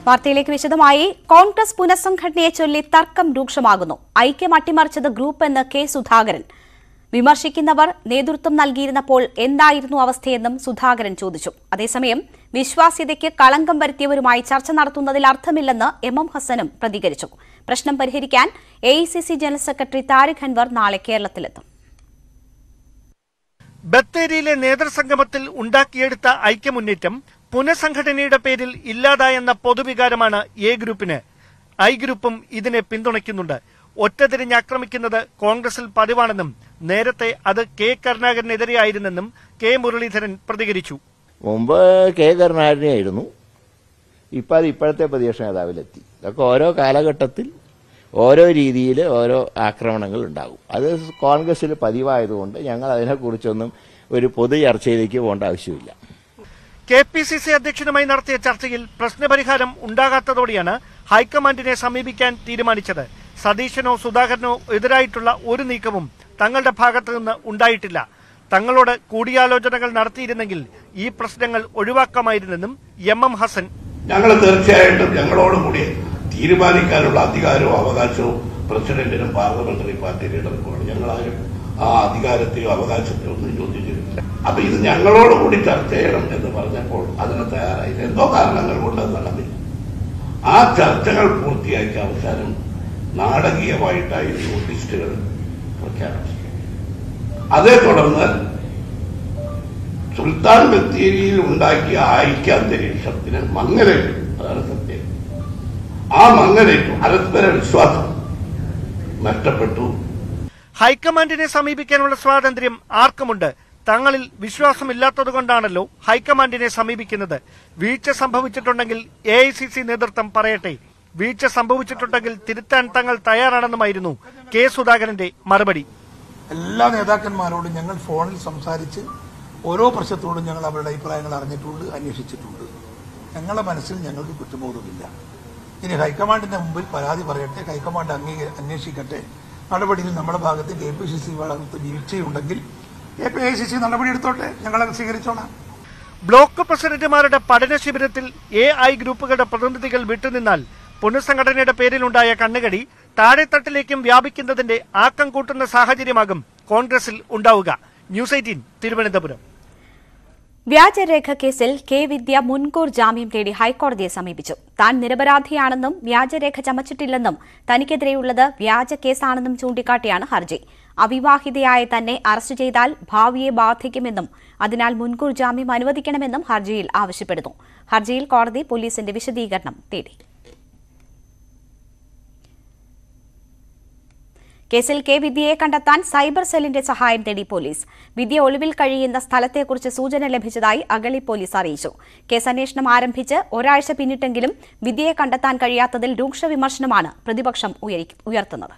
വാർത്തയിലേക്ക് വിശദമായി. കോൺഗ്രസ് പുനഃസംഘടനയെ ചൊല്ലി തർക്കം രൂക്ഷമാകുന്നു. ഐക്യം അട്ടിമറിച്ചത് ഗ്രൂപ്പ് എന്ന് കെ സുധാകരൻ. വിമർശിക്കുന്നവർ നേതൃത്വം നൽകിയിരുന്നപ്പോൾ എന്തായിരുന്നു അവസ്ഥയെന്നും സുധാകരൻ ചോദിച്ചു. അതേസമയം വിശ്വാസ്യതയ്ക്ക് കളങ്കം വരുത്തിയവരുമായി ചർച്ച നടത്തുന്നതിൽ അർത്ഥമില്ലെന്ന് എം ഹസനും പ്രതികരിച്ചു. പ്രശ്നം പരിഹരിക്കാൻ AICC general secretary Tariq Anwar നാളെ കേരളത്തിലെത്തും. ബത്തേരിയിലെ നേതൃസംഗമത്തിൽ ഉണ്ടാക്കിയെടുത്ത ഐക്യമുന്നേറ്റം പുനഃസംഘടനയുടെ പേരിൽ ഇല്ലാതായെന്ന പൊതുവികാരമാണ് എ ഗ്രൂപ്പിന്. ഐ ഗ്രൂപ്പും ഇതിനെ പിന്തുണയ്ക്കുന്നുണ്ട്. ഒറ്റതിരിഞ്ഞ് ആക്രമിക്കുന്നത് കോൺഗ്രസിൽ പതിവാണെന്നും നേരത്തെ അത് കെ കരുണാകരനെതിരെയായിരുന്നെന്നും കെ മുരളീധരൻ പ്രതികരിച്ചു. മുമ്പ് കെ കരുണാകരനെയായിരുന്നു, ഇപ്പം അത് ഇപ്പോഴത്തെ പ്രതിപക്ഷ നേതാവിലെത്തി. ഇതൊക്കെ ഓരോ കാലഘട്ടത്തിൽ ഓരോ രീതിയിൽ ഓരോ ആക്രമണങ്ങൾ ഉണ്ടാകും. അത് കോൺഗ്രസിൽ പതിവായതുകൊണ്ട് ഞങ്ങൾ അതിനെക്കുറിച്ചൊന്നും ഒരു പൊതു ചർച്ചയിലേക്ക് പോകേണ്ട ആവശ്യമില്ല. KPCC അധ്യക്ഷനുമായി നടത്തിയ ചർച്ചയിൽ പ്രശ്നപരിഹാരം ഉണ്ടാകാത്തതോടെയാണ് ഹൈക്കമാൻഡിനെ സമീപിക്കാൻ തീരുമാനിച്ചത്. സതീശനോ സുധാകരനോ എതിരായിട്ടുള്ള ഒരു നീക്കവും തങ്ങളുടെ ഭാഗത്തു നിന്ന് ഉണ്ടായിട്ടില്ല. തങ്ങളോട് കൂടിയാലോചനകൾ നടത്തിയിരുന്നെങ്കിൽ ഈ പ്രശ്നങ്ങൾ ഒഴിവാക്കാമായിരുന്നെന്നും എം ഹസൻ. ഞങ്ങൾ തീർച്ചയായിട്ടും ഞങ്ങളോടുകൂടി തീരുമാനിക്കാനുള്ള അധികാരവും അവകാശവും പ്രസിഡന്റിനും പാർലമെന്ററി പാർട്ടി ലീഡർക്കുമാണ്. ഞങ്ങളാരും ആ അധികാരത്തെയോ അവകാശത്തെയോ ഒന്നും ചോദിച്ചിട്ടില്ല. അപ്പൊ ഇത് ഞങ്ങളോടുകൂടി ചർച്ച ചെയ്യണം എന്ന് പറഞ്ഞപ്പോൾ അതിന് തയ്യാറായി. എന്തോ കാരണങ്ങൾ കൊണ്ട് നടന്നില്ല. ആ ചർച്ചകൾ പൂർത്തിയാക്കിയ അവസാനം നാടകീയമായിട്ടായിരുന്നു ലിസ്റ്റുകൾ പ്രഖ്യാപിച്ചത്. അതേ തുടർന്ന് സുൽത്താൻ ബത്തേരിയിൽ ഉണ്ടാക്കിയ ഐക്യാന്തരീക്ഷത്തിന് മങ്ങലേറ്റു. അതാണ് സത്യം. ആ മങ്ങലേറ്റു. പരസ്പര വിശ്വാസം നഷ്ടപ്പെട്ടു. ഹൈക്കമാൻഡിനെ സമീപിക്കാനുള്ള സ്വാതന്ത്ര്യം ആർക്കുമുണ്ട്. തങ്ങളിൽ വിശ്വാസമില്ലാത്തതുകൊണ്ടാണല്ലോ ഹൈക്കമാൻഡിനെ സമീപിക്കുന്നത്. വീഴ്ച സംഭവിച്ചിട്ടുണ്ടെങ്കിൽ AICC നേതൃത്വം പറയട്ടെ. വീഴ്ച സംഭവിച്ചിട്ടുണ്ടെങ്കിൽ തിരുത്താൻ തങ്ങൾ തയ്യാറാണെന്നുമായിരുന്നു കെ സുധാകരന്റെ മറുപടി. എല്ലാ നേതാക്കന്മാരോടും ഞങ്ങൾ ഫോണിൽ സംസാരിച്ച് ഓരോ പ്രശ്നത്തോടും ഞങ്ങൾ അവരുടെ അഭിപ്രായങ്ങൾ അറിഞ്ഞിട്ടുണ്ട്, അന്വേഷിച്ചിട്ടുണ്ട്. ഞങ്ങളുടെ മനസ്സിൽ ഞങ്ങൾക്ക് കുറ്റബോധമില്ല. ഇനി ഹൈക്കമാൻഡിന്റെ മുമ്പിൽ പരാതി പറയട്ടെ, ഹൈക്കമാൻഡ് അന്വേഷിക്കട്ടെ. നടപടിയിൽ നമ്മുടെ ഭാഗത്ത് KPCC ഭാഗത്ത് വീഴ്ചയുണ്ടെങ്കിൽ AICC നടപടി എടുത്തോട്ടെ, ഞങ്ങളത് സ്വീകരിച്ചോളാം. ബ്ലോക്ക് പ്രസിഡന്റുമാരുടെ പഠന ശിബിരത്തിൽ AI ഗ്രൂപ്പുകളുടെ പ്രതിനിധികൾ വിട്ടുനിന്നാൽ പുനഃസംഘടനയുടെ പേരിലുണ്ടായ കണ്ണുകടി താഴെത്തട്ടിലേക്കും വ്യാപിക്കുന്നതിന്റെ ആക്കം കൂട്ടുന്ന സാഹചര്യമാകും കോൺഗ്രസിൽ ഉണ്ടാവുക. ന്യൂസ് 18 തിരുവനന്തപുരം. വ്യാജരേഖ കേസിൽ കെ വിദ്യ മുൻകൂർ ജാമ്യം തേടി ഹൈക്കോടതിയെ സമീപിച്ചു. താൻ നിരപരാധിയാണെന്നും വ്യാജരേഖ ചമച്ചിട്ടില്ലെന്നും തനിക്കെതിരെയുള്ളത് വ്യാജ കേസാണെന്നും ചൂണ്ടിക്കാട്ടിയാണ് ഹർജി. അവിവാഹിതയായ തന്നെ അറസ്റ്റ് ചെയ്താൽ ഭാവിയെ ബാധിക്കുമെന്നും അതിനാൽ മുൻകൂർ ജാമ്യം അനുവദിക്കണമെന്നും ഹർജിയിൽ ആവശ്യപ്പെടുന്നു. ഹർജിയിൽ കോടതി പോലീസിന്റെ വിശദീകരണം തേടി. കേസിൽ കെ വിദ്യയെ കണ്ടെത്താൻ സൈബർ സെല്ലിന്റെ സഹായം തേടി പോലീസ്. വിദ്യ ഒളിവിൽ കഴിയുന്ന സ്ഥലത്തെക്കുറിച്ച് സൂചന ലഭിച്ചതായി അഗളി പോലീസ് അറിയിച്ചു. കേസ് അന്വേഷണം ആരംഭിച്ച് ഒരാഴ്ച പിന്നിട്ടെങ്കിലും വിദ്യയെ കണ്ടെത്താൻ കഴിയാത്തതിൽ രൂക്ഷ വിമർശനമാണ് പ്രതിപക്ഷം ഉയർത്തുന്നത്.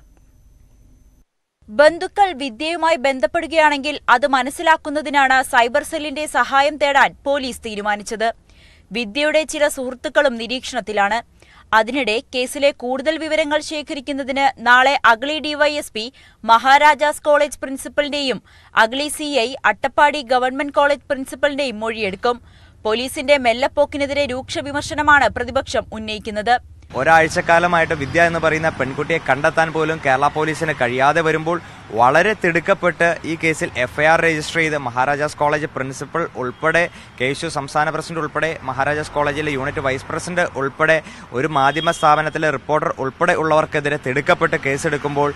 ബന്ധുക്കൾ വിദ്യയുമായി ബന്ധപ്പെടുകയാണെങ്കിൽ അത് മനസ്സിലാക്കുന്നതിനാണ് സൈബർ സെല്ലിന്റെ സഹായം തേടാൻ പോലീസ് തീരുമാനിച്ചത്. വിദ്യയുടെ ചില സുഹൃത്തുക്കളും നിരീക്ഷണത്തിലാണ്. അതിനിടെ കേസിലെ കൂടുതൽ വിവരങ്ങൾ ശേഖരിക്കുന്നതിന് നാളെ അഗളി DYSP മഹാരാജാസ് കോളേജ് പ്രിൻസിപ്പലിന്റെയും Agali CI Attappadi government college പ്രിൻസിപ്പലിന്റെയും മൊഴിയെടുക്കും. പോലീസിന്റെ മെല്ലപ്പോക്കിനെതിരെ രൂക്ഷ വിമർശനമാണ് പ്രതിപക്ഷം ഉന്നയിക്കുന്നത്. ഒരാഴ്ചക്കാലമായിട്ട് വിദ്യ എന്ന് പറയുന്ന പെൺകുട്ടിയെ കണ്ടെത്താൻ പോലും കേരള പോലീസിന് കഴിയാതെ വരുമ്പോൾ വളരെ തിടുക്കപ്പെട്ട് ഈ കേസിൽ FIR രജിസ്റ്റർ ചെയ്ത് മഹാരാജാസ് കോളേജ് പ്രിൻസിപ്പൽ ഉൾപ്പെടെ KSU സംസ്ഥാന പ്രസിഡന്റ് ഉൾപ്പെടെ മഹാരാജാസ് കോളേജിലെ യൂണിറ്റ് വൈസ് പ്രസിഡന്റ് ഉൾപ്പെടെ ഒരു മാധ്യമ സ്ഥാപനത്തിലെ റിപ്പോർട്ടർ ഉൾപ്പെടെ ഉള്ളവർക്കെതിരെ തിടുക്കപ്പെട്ട് കേസെടുക്കുമ്പോൾ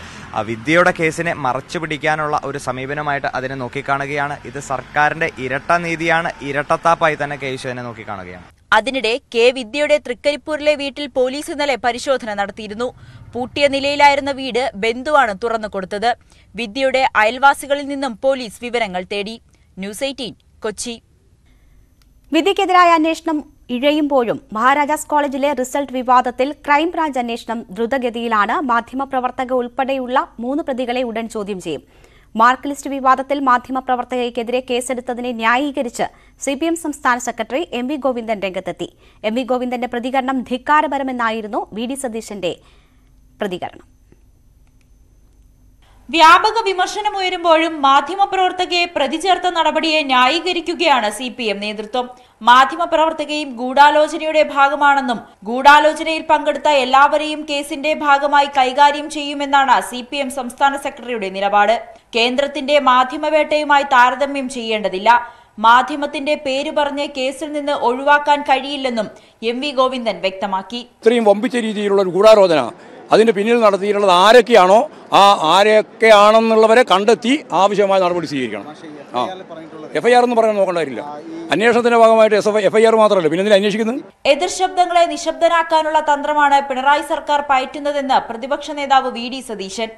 വിദ്യയുടെ കേസിനെ മറച്ചു പിടിക്കാനുള്ള ഒരു സമീപനമായിട്ട് അതിനെ നോക്കിക്കാണുകയാണ്. ഇത് സർക്കാരിന്റെ ഇരട്ട നീതിയാണ്, ഇരട്ടത്താപ്പായി തന്നെ KSU അതിനെ നോക്കിക്കാണുകയാണ്. അതിനിടെ കെ വിദ്യയുടെ തൃക്കരിപ്പൂരിലെ വീട്ടിൽ പോലീസ് ഇന്നലെ പരിശോധന നടത്തിയിരുന്നു. പൂട്ടിയ നിലയിലായിരുന്ന വീട് ബന്ധുവാണ് തുറന്നു കൊടുത്തത്. വിദ്യയുടെ അയൽവാസികളിൽ നിന്നും പോലീസ് വിവരങ്ങൾ തേടി. ന്യൂസ് 18 കൊച്ചി. വിദ്യക്കെതിരായ അന്വേഷണം ഇഴയുമ്പോഴും മഹാരാജാസ് കോളേജിലെ റിസൾട്ട് വിവാദത്തിൽ ക്രൈംബ്രാഞ്ച് അന്വേഷണം ദ്രുതഗതിയിലാണ്. മാധ്യമപ്രവർത്തക ഉൾപ്പെടെയുള്ള 3 പ്രതികളെ ഉടൻ ചോദ്യം ചെയ്യും. മാർക്ക് ലിസ്റ്റ് വിവാദത്തിൽ മാധ്യമപ്രവർത്തകയ്ക്കെതിരെ കേസെടുത്തതിനെ ന്യായീകരിച്ച് CPM സംസ്ഥാന സെക്രട്ടറി MV ഗോവിന്ദൻ രംഗത്തെത്തി. MV ഗോവിന്ദന്റെ പ്രതികരണം ധിക്കാരപരമെന്നായിരുന്നു VD സതീശന്റെ പ്രതികരണം. വ്യാപക വിമർശനമുയരുമ്പോഴും മാധ്യമപ്രവർത്തകയെ പ്രതി ചേർത്ത നടപടിയെ ന്യായീകരിക്കുകയാണ് CPM നേതൃത്വം. മാധ്യമപ്രവർത്തകയും ഗൂഢാലോചനയുടെ ഭാഗമാണെന്നും ഗൂഢാലോചനയിൽ പങ്കെടുത്ത എല്ലാവരെയും കേസിന്റെ ഭാഗമായി കൈകാര്യം ചെയ്യുമെന്നാണ് CPM സംസ്ഥാന സെക്രട്ടറിയുടെ നിലപാട്. കേന്ദ്രത്തിന്റെ മാധ്യമവേട്ടയുമായി താരതമ്യം ചെയ്യേണ്ടതില്ല. മാധ്യമത്തിന്റെ പേര് പറഞ്ഞ് കേസിൽ നിന്ന് ഒഴിവാക്കാൻ കഴിയില്ലെന്നും MV ഗോവിന്ദൻ വ്യക്തമാക്കി. ഇത്രയും വമ്പിച്ച രീതിയിലുള്ള ഒരു ഗൂഢാലോചന അതിന് പിന്നിൽ നടത്തിയിട്ടുള്ളത് ആരൊക്കെയാണോ ആരൊക്കെയാണെന്നുള്ളവരെ കണ്ടെത്തി ആവശ്യമായ നടപടി സ്വീകരിക്കണം. FIR എന്ന് പറയാൻ നോക്കേണ്ടതില്ല. അന്വേഷണത്തിന്റെ ഭാഗമായിട്ട് FIR മാത്രമല്ല, പിന്നെ എന്തിനാ അന്വേഷിക്കുന്നത്? എതിർ ശബ്ദങ്ങളെ നിശബ്ദനാക്കാനുള്ള തന്ത്രമാണ് പിണറായി സർക്കാർ പയറ്റുന്നതെന്ന് പ്രതിപക്ഷ നേതാവ് VD സതീശൻ.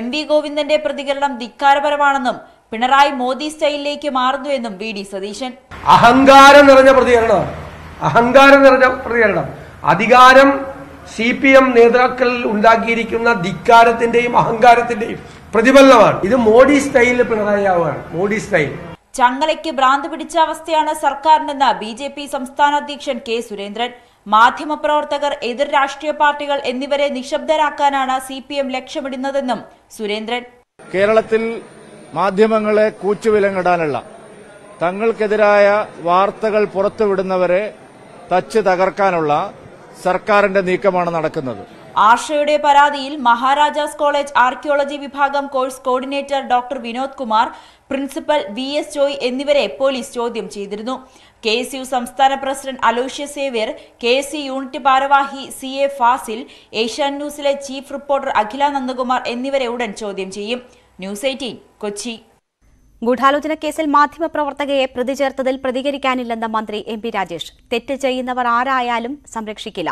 MV ഗോവിന്ദന്റെ പ്രതികരണം ധിക്കാരപരമാണെന്നും പിണറായി മോദി സ്റ്റൈലിലേക്ക് മാറുന്നുവെന്നും VD സതീശൻ. അഹങ്കാരം നിറഞ്ഞ പ്രതികരണം അധികാരം CPM നേതാക്കളിൽ ഉണ്ടാക്കിയിരിക്കുന്ന ധിക്കാരത്തിന്റെയും അഹങ്കാരത്തിന്റെയും പ്രതിഫലനമാണ്. ഇത് മോഡി സ്റ്റൈലിൽ പിണറായി ആവുകയാണ്. മോഡി സ്റ്റൈൽ. ചങ്ങലയ്ക്ക് ഭ്രാന്ത് പിടിച്ച അവസ്ഥയാണ് സർക്കാരിനെന്ന് BJP സംസ്ഥാന അധ്യക്ഷൻ K സുരേന്ദ്രൻ. മാധ്യമപ്രവർത്തകർ, എതിർ രാഷ്ട്രീയ പാർട്ടികൾ എന്നിവരെ നിശബ്ദരാക്കാനാണ് CPM ലക്ഷ്യമിടുന്നതെന്നും സുരേന്ദ്രൻ. കേരളത്തിൽ മാധ്യമങ്ങളെ കൂച്ചുവിലങ്ങിടാനുള്ള, തങ്ങൾക്കെതിരായ വാർത്തകൾ പുറത്തുവിടുന്നവരെ തച്ച് തകർക്കാനുള്ള സർക്കാരിന്റെ നീക്കമാണ് നടക്കുന്നത്. ആർഷയുടെ പരാതിയിൽ മഹാരാജാസ് കോളേജ് ആർക്കിയോളജി വിഭാഗം course coordinator doctor Vinod Kumar, principal VS Joy എന്നിവരെ പോലീസ് ചോദ്യം ചെയ്തിരുന്നു. KSU സംസ്ഥാന president Aloysius Xavier, KSU unit ഭാരവാഹി CA ഫാസിൽ, ഏഷ്യാനെറ്റ് ന്യൂസിലെ ചീഫ് റിപ്പോർട്ടർ അഖില നന്ദകുമാർ എന്നിവരെ ഉടൻ ചോദ്യം ചെയ്യും. News 18 കൊച്ചി. ഗൂഢാലോചന കേസിൽ മാധ്യമപ്രവർത്തകയെ പ്രതി ചേർത്തതിൽ പ്രതികരിക്കാനില്ലെന്ന് മന്ത്രി MP രാജേഷ്. തെറ്റ് ചെയ്യുന്നവർ ആരായാലും സംരക്ഷിക്കില്ല.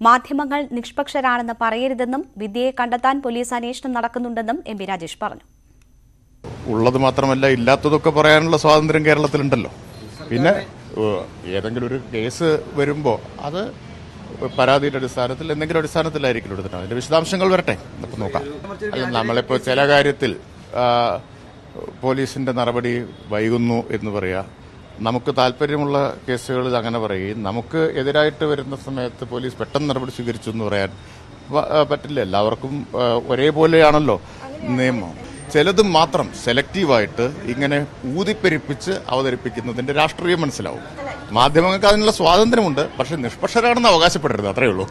മാധ്യമങ്ങൾ നിഷ്പക്ഷരാണെന്ന് പറയരുതെന്നും വിദ്യയെ കണ്ടെത്താൻ പോലീസ് അന്വേഷണം നടക്കുന്നുണ്ടെന്നും MP രാജേഷ് പറഞ്ഞു. ഉള്ളത് മാത്രമല്ല, ഇല്ലാത്തതൊക്കെ പറയാനുള്ള സ്വാതന്ത്ര്യം കേരളത്തിലുണ്ടല്ലോ. പിന്നെ ഏതെങ്കിലും ഒരു കേസ് വരുമ്പോൾ അത് പരാതിയുടെ അടിസ്ഥാനത്തിൽ എന്തെങ്കിലും അടിസ്ഥാനത്തിലായിരിക്കും എടുത്തിട്ട് അതിന്റെ വിശദാംശങ്ങൾ വരട്ടെ, നമുക്ക് നോക്കാം. നമ്മളിപ്പോൾ ചില കാര്യത്തിൽ പോലീസിന്റെ നടപടി വൈകുന്നു എന്ന് പറയാ, നമുക്ക് താല്പര്യമുള്ള കേസുകളിൽ അങ്ങനെ പറയുകയും നമുക്ക് എതിരായിട്ട് വരുന്ന സമയത്ത് പോലീസ് പെട്ടെന്ന് നടപടി സ്വീകരിച്ചു എന്ന് പറയാൻ പറ്റില്ല. എല്ലാവർക്കും ഒരേപോലെയാണല്ലോ നിയമം. ചിലതും മാത്രം സെലക്റ്റീവായിട്ട് ഇങ്ങനെ ഊതിപ്പെരിപ്പിച്ച് അവതരിപ്പിക്കുന്നതിന്റെ രാഷ്ട്രീയം മനസ്സിലാവും. മാധ്യമങ്ങൾക്ക് അതിനുള്ള സ്വാതന്ത്ര്യമുണ്ട്, പക്ഷെ നിഷ്പക്ഷരാണെന്ന് അവകാശപ്പെടരുത്, അത്രയേ ഉള്ളൂ.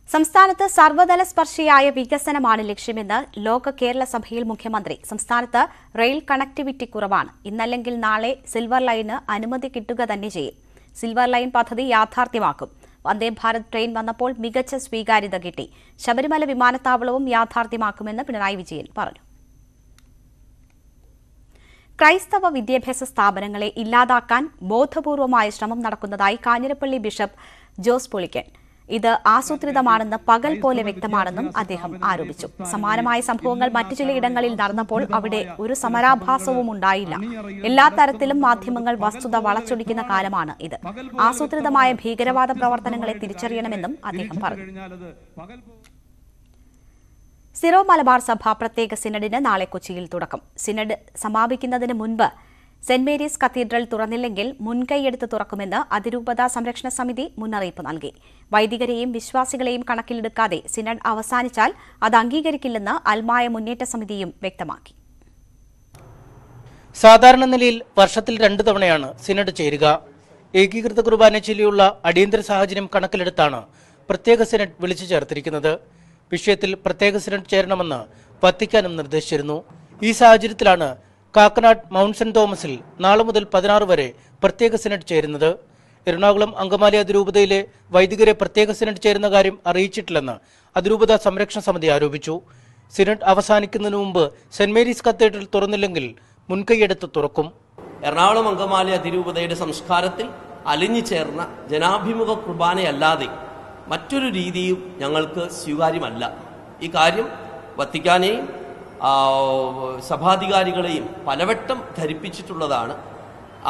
സംസ്ഥാനത്ത് സർവ്വതല സ്പർശിയായ വികസനമാണ് ലക്ഷ്യമെന്ന് ലോക കേരള സഭയിൽ മുഖ്യമന്ത്രി. സംസ്ഥാനത്ത് റെയിൽ കണക്ടിവിറ്റി കുറവാണ്. ഇന്നല്ലെങ്കിൽ നാളെ സിൽവർ ലൈന് അനുമതി കിട്ടുക തന്നെ ചെയ്യും. സിൽവർ ലൈൻ പദ്ധതി യാഥാർത്ഥ്യമാക്കും. വന്ദേ ഭാരത് ട്രെയിൻ വന്നപ്പോൾ മികച്ച സ്വീകാര്യത കിട്ടി. ശബരിമല വിമാനത്താവളവും യാഥാർത്ഥ്യമാക്കുമെന്ന് പിണറായി വിജയൻ പറഞ്ഞു. ക്രൈസ്തവ വിദ്യാഭ്യാസ സ്ഥാപനങ്ങളെ ഇല്ലാതാക്കാൻ ബോധപൂർവമായ ശ്രമം നടക്കുന്നതായി കാഞ്ഞിരപ്പള്ളി ബിഷപ്പ് ജോസ് പുളിക്കൻ. ഇത് ആസൂത്രിതമാണെന്ന് പകൽ പോലെ വ്യക്തമാണെന്നും അദ്ദേഹം ആരോപിച്ചു. സമാനമായ സംഭവങ്ങൾ മറ്റു ചിലയിടങ്ങളിൽ നടന്നപ്പോൾ അവിടെ ഒരു സമരാഭാസവും ഉണ്ടായില്ല. എല്ലാ തരത്തിലും മാധ്യമങ്ങൾ വസ്തുത വളച്ചൊടിക്കുന്ന കാലമാണ് ഇത്. ആസൂത്രിതമായ ഭീകരവാദ പ്രവർത്തനങ്ങളെ തിരിച്ചറിയണമെന്നും അദ്ദേഹം പറഞ്ഞു. സിറോ മലബാർ സഭ പ്രത്യേക സിനഡിന് നാളെ കൊച്ചിയിൽ തുടക്കം. സിനഡ് സമാപിക്കുന്നതിന് മുൻപ് സെന്റ് മേരീസ് കത്തീഡ്രൽ തുറന്നില്ലെങ്കിൽ മുൻകൈയെടുത്ത് തുറക്കുമെന്ന് അതിരൂപതാ സംരക്ഷണ സമിതി മുന്നറിയിപ്പ് നൽകി. വൈദികരെയും വിശ്വാസികളെയും കണക്കിലെടുക്കാതെ സിനഡ് അവസാനിച്ചാൽ അത് അംഗീകരിക്കില്ലെന്ന് അൽമായ മുന്നേറ്റ സമിതിയും വ്യക്തമാക്കി. സാധാരണ നിലയിൽ വർഷത്തിൽ 2 തവണയാണ് സിനഡ് ചേരുക. ഏകീകൃത കുർബാന ചൊല്ലിയുള്ള അടിയന്തര സാഹചര്യം കണക്കിലെടുത്താണ് പ്രത്യേക സിനഡ് വിളിച്ചു ചേർത്തിരിക്കുന്നത്. വിഷയത്തിൽ പ്രത്യേക സിനഡ് ചേരണമെന്ന് വത്തിക്കാനും നിർദ്ദേശിച്ചിരുന്നു. ഈ സാഹചര്യത്തിലാണ് കാക്കനാട് മൗണ്ട് സെന്റ് തോമസിൽ നാളെ മുതൽ 16 വരെ പ്രത്യേക സിനഡ് ചേരുന്നത്. എറണാകുളം അങ്കമാലി അതിരൂപതയിലെ വൈദികരെ പ്രത്യേക സിനഡ് ചേരുന്ന കാര്യം അറിയിച്ചിട്ടില്ലെന്ന് അതിരൂപത സംരക്ഷണ സമിതി ആരോപിച്ചു. സിനഡ് അവസാനിക്കുന്നതിന് മുമ്പ് സെന്റ് മേരീസ് കത്തീഡ്രൽ തുറന്നില്ലെങ്കിൽ മുൻകൈയെടുത്ത് തുറക്കും. എറണാകുളം അങ്കമാലി അതിരൂപതയുടെ സംസ്കാരത്തിൽ അലിഞ്ഞു ചേർന്ന ജനാഭിമുഖ കുർബാനയല്ലാതെ മറ്റൊരു രീതിയും ഞങ്ങൾക്ക് സ്വീകാര്യമല്ല. ഈ കാര്യം വത്തിക്കാനെയും സഭാധികാരികളെയും പലവട്ടം ധരിപ്പിച്ചിട്ടുള്ളതാണ്.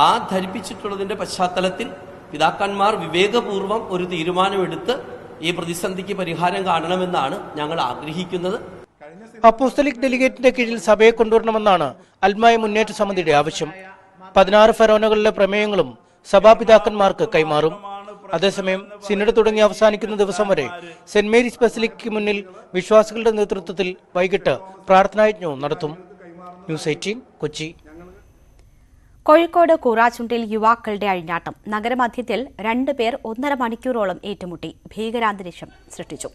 ആ ധരിപ്പിച്ചിട്ടുള്ളതിൻ്റെ പശ്ചാത്തലത്തിൽ പിതാക്കന്മാർ വിവേകപൂർവം ഒരു തീരുമാനമെടുത്ത് ഈ പ്രതിസന്ധിക്ക് പരിഹാരം കാണണമെന്നാണ് ഞങ്ങൾ ആഗ്രഹിക്കുന്നത്. അപ്പോസ്തലിക് ഡെലിഗേറ്റിന്റെ കീഴിൽ സഭയെ കൊണ്ടുവരണമെന്നാണ് അൽമായ മുന്നേറ്റ സമിതിയുടെ ആവശ്യം. 16 ഫെറോനകളിലെ പ്രമേയങ്ങളും സഭാപിതാക്കന്മാർക്ക് കൈമാറും. അതേസമയം സിനഡ് തുടങ്ങി അവസാനിക്കുന്ന ദിവസം വരെ സെന്റ് മേരീസ് ബസിലിക്കയ്ക്ക് മുന്നിൽ വിശ്വാസികളുടെ നേതൃത്വത്തിൽ വൈകിട്ട് പ്രാർത്ഥനായജ്ഞവും നടത്തും. ന്യൂസ് 18 കൊച്ചി. കോഴിക്കോട് കൂറാച്ചുണ്ടിൽ യുവാക്കളുടെ അഴിഞ്ഞാട്ടം. നഗരമധ്യത്തിൽ 2 പേർ 1.5 മണിക്കൂറോളം ഏറ്റുമുട്ടി ഭീകരാന്തരീക്ഷം സൃഷ്ടിച്ചു.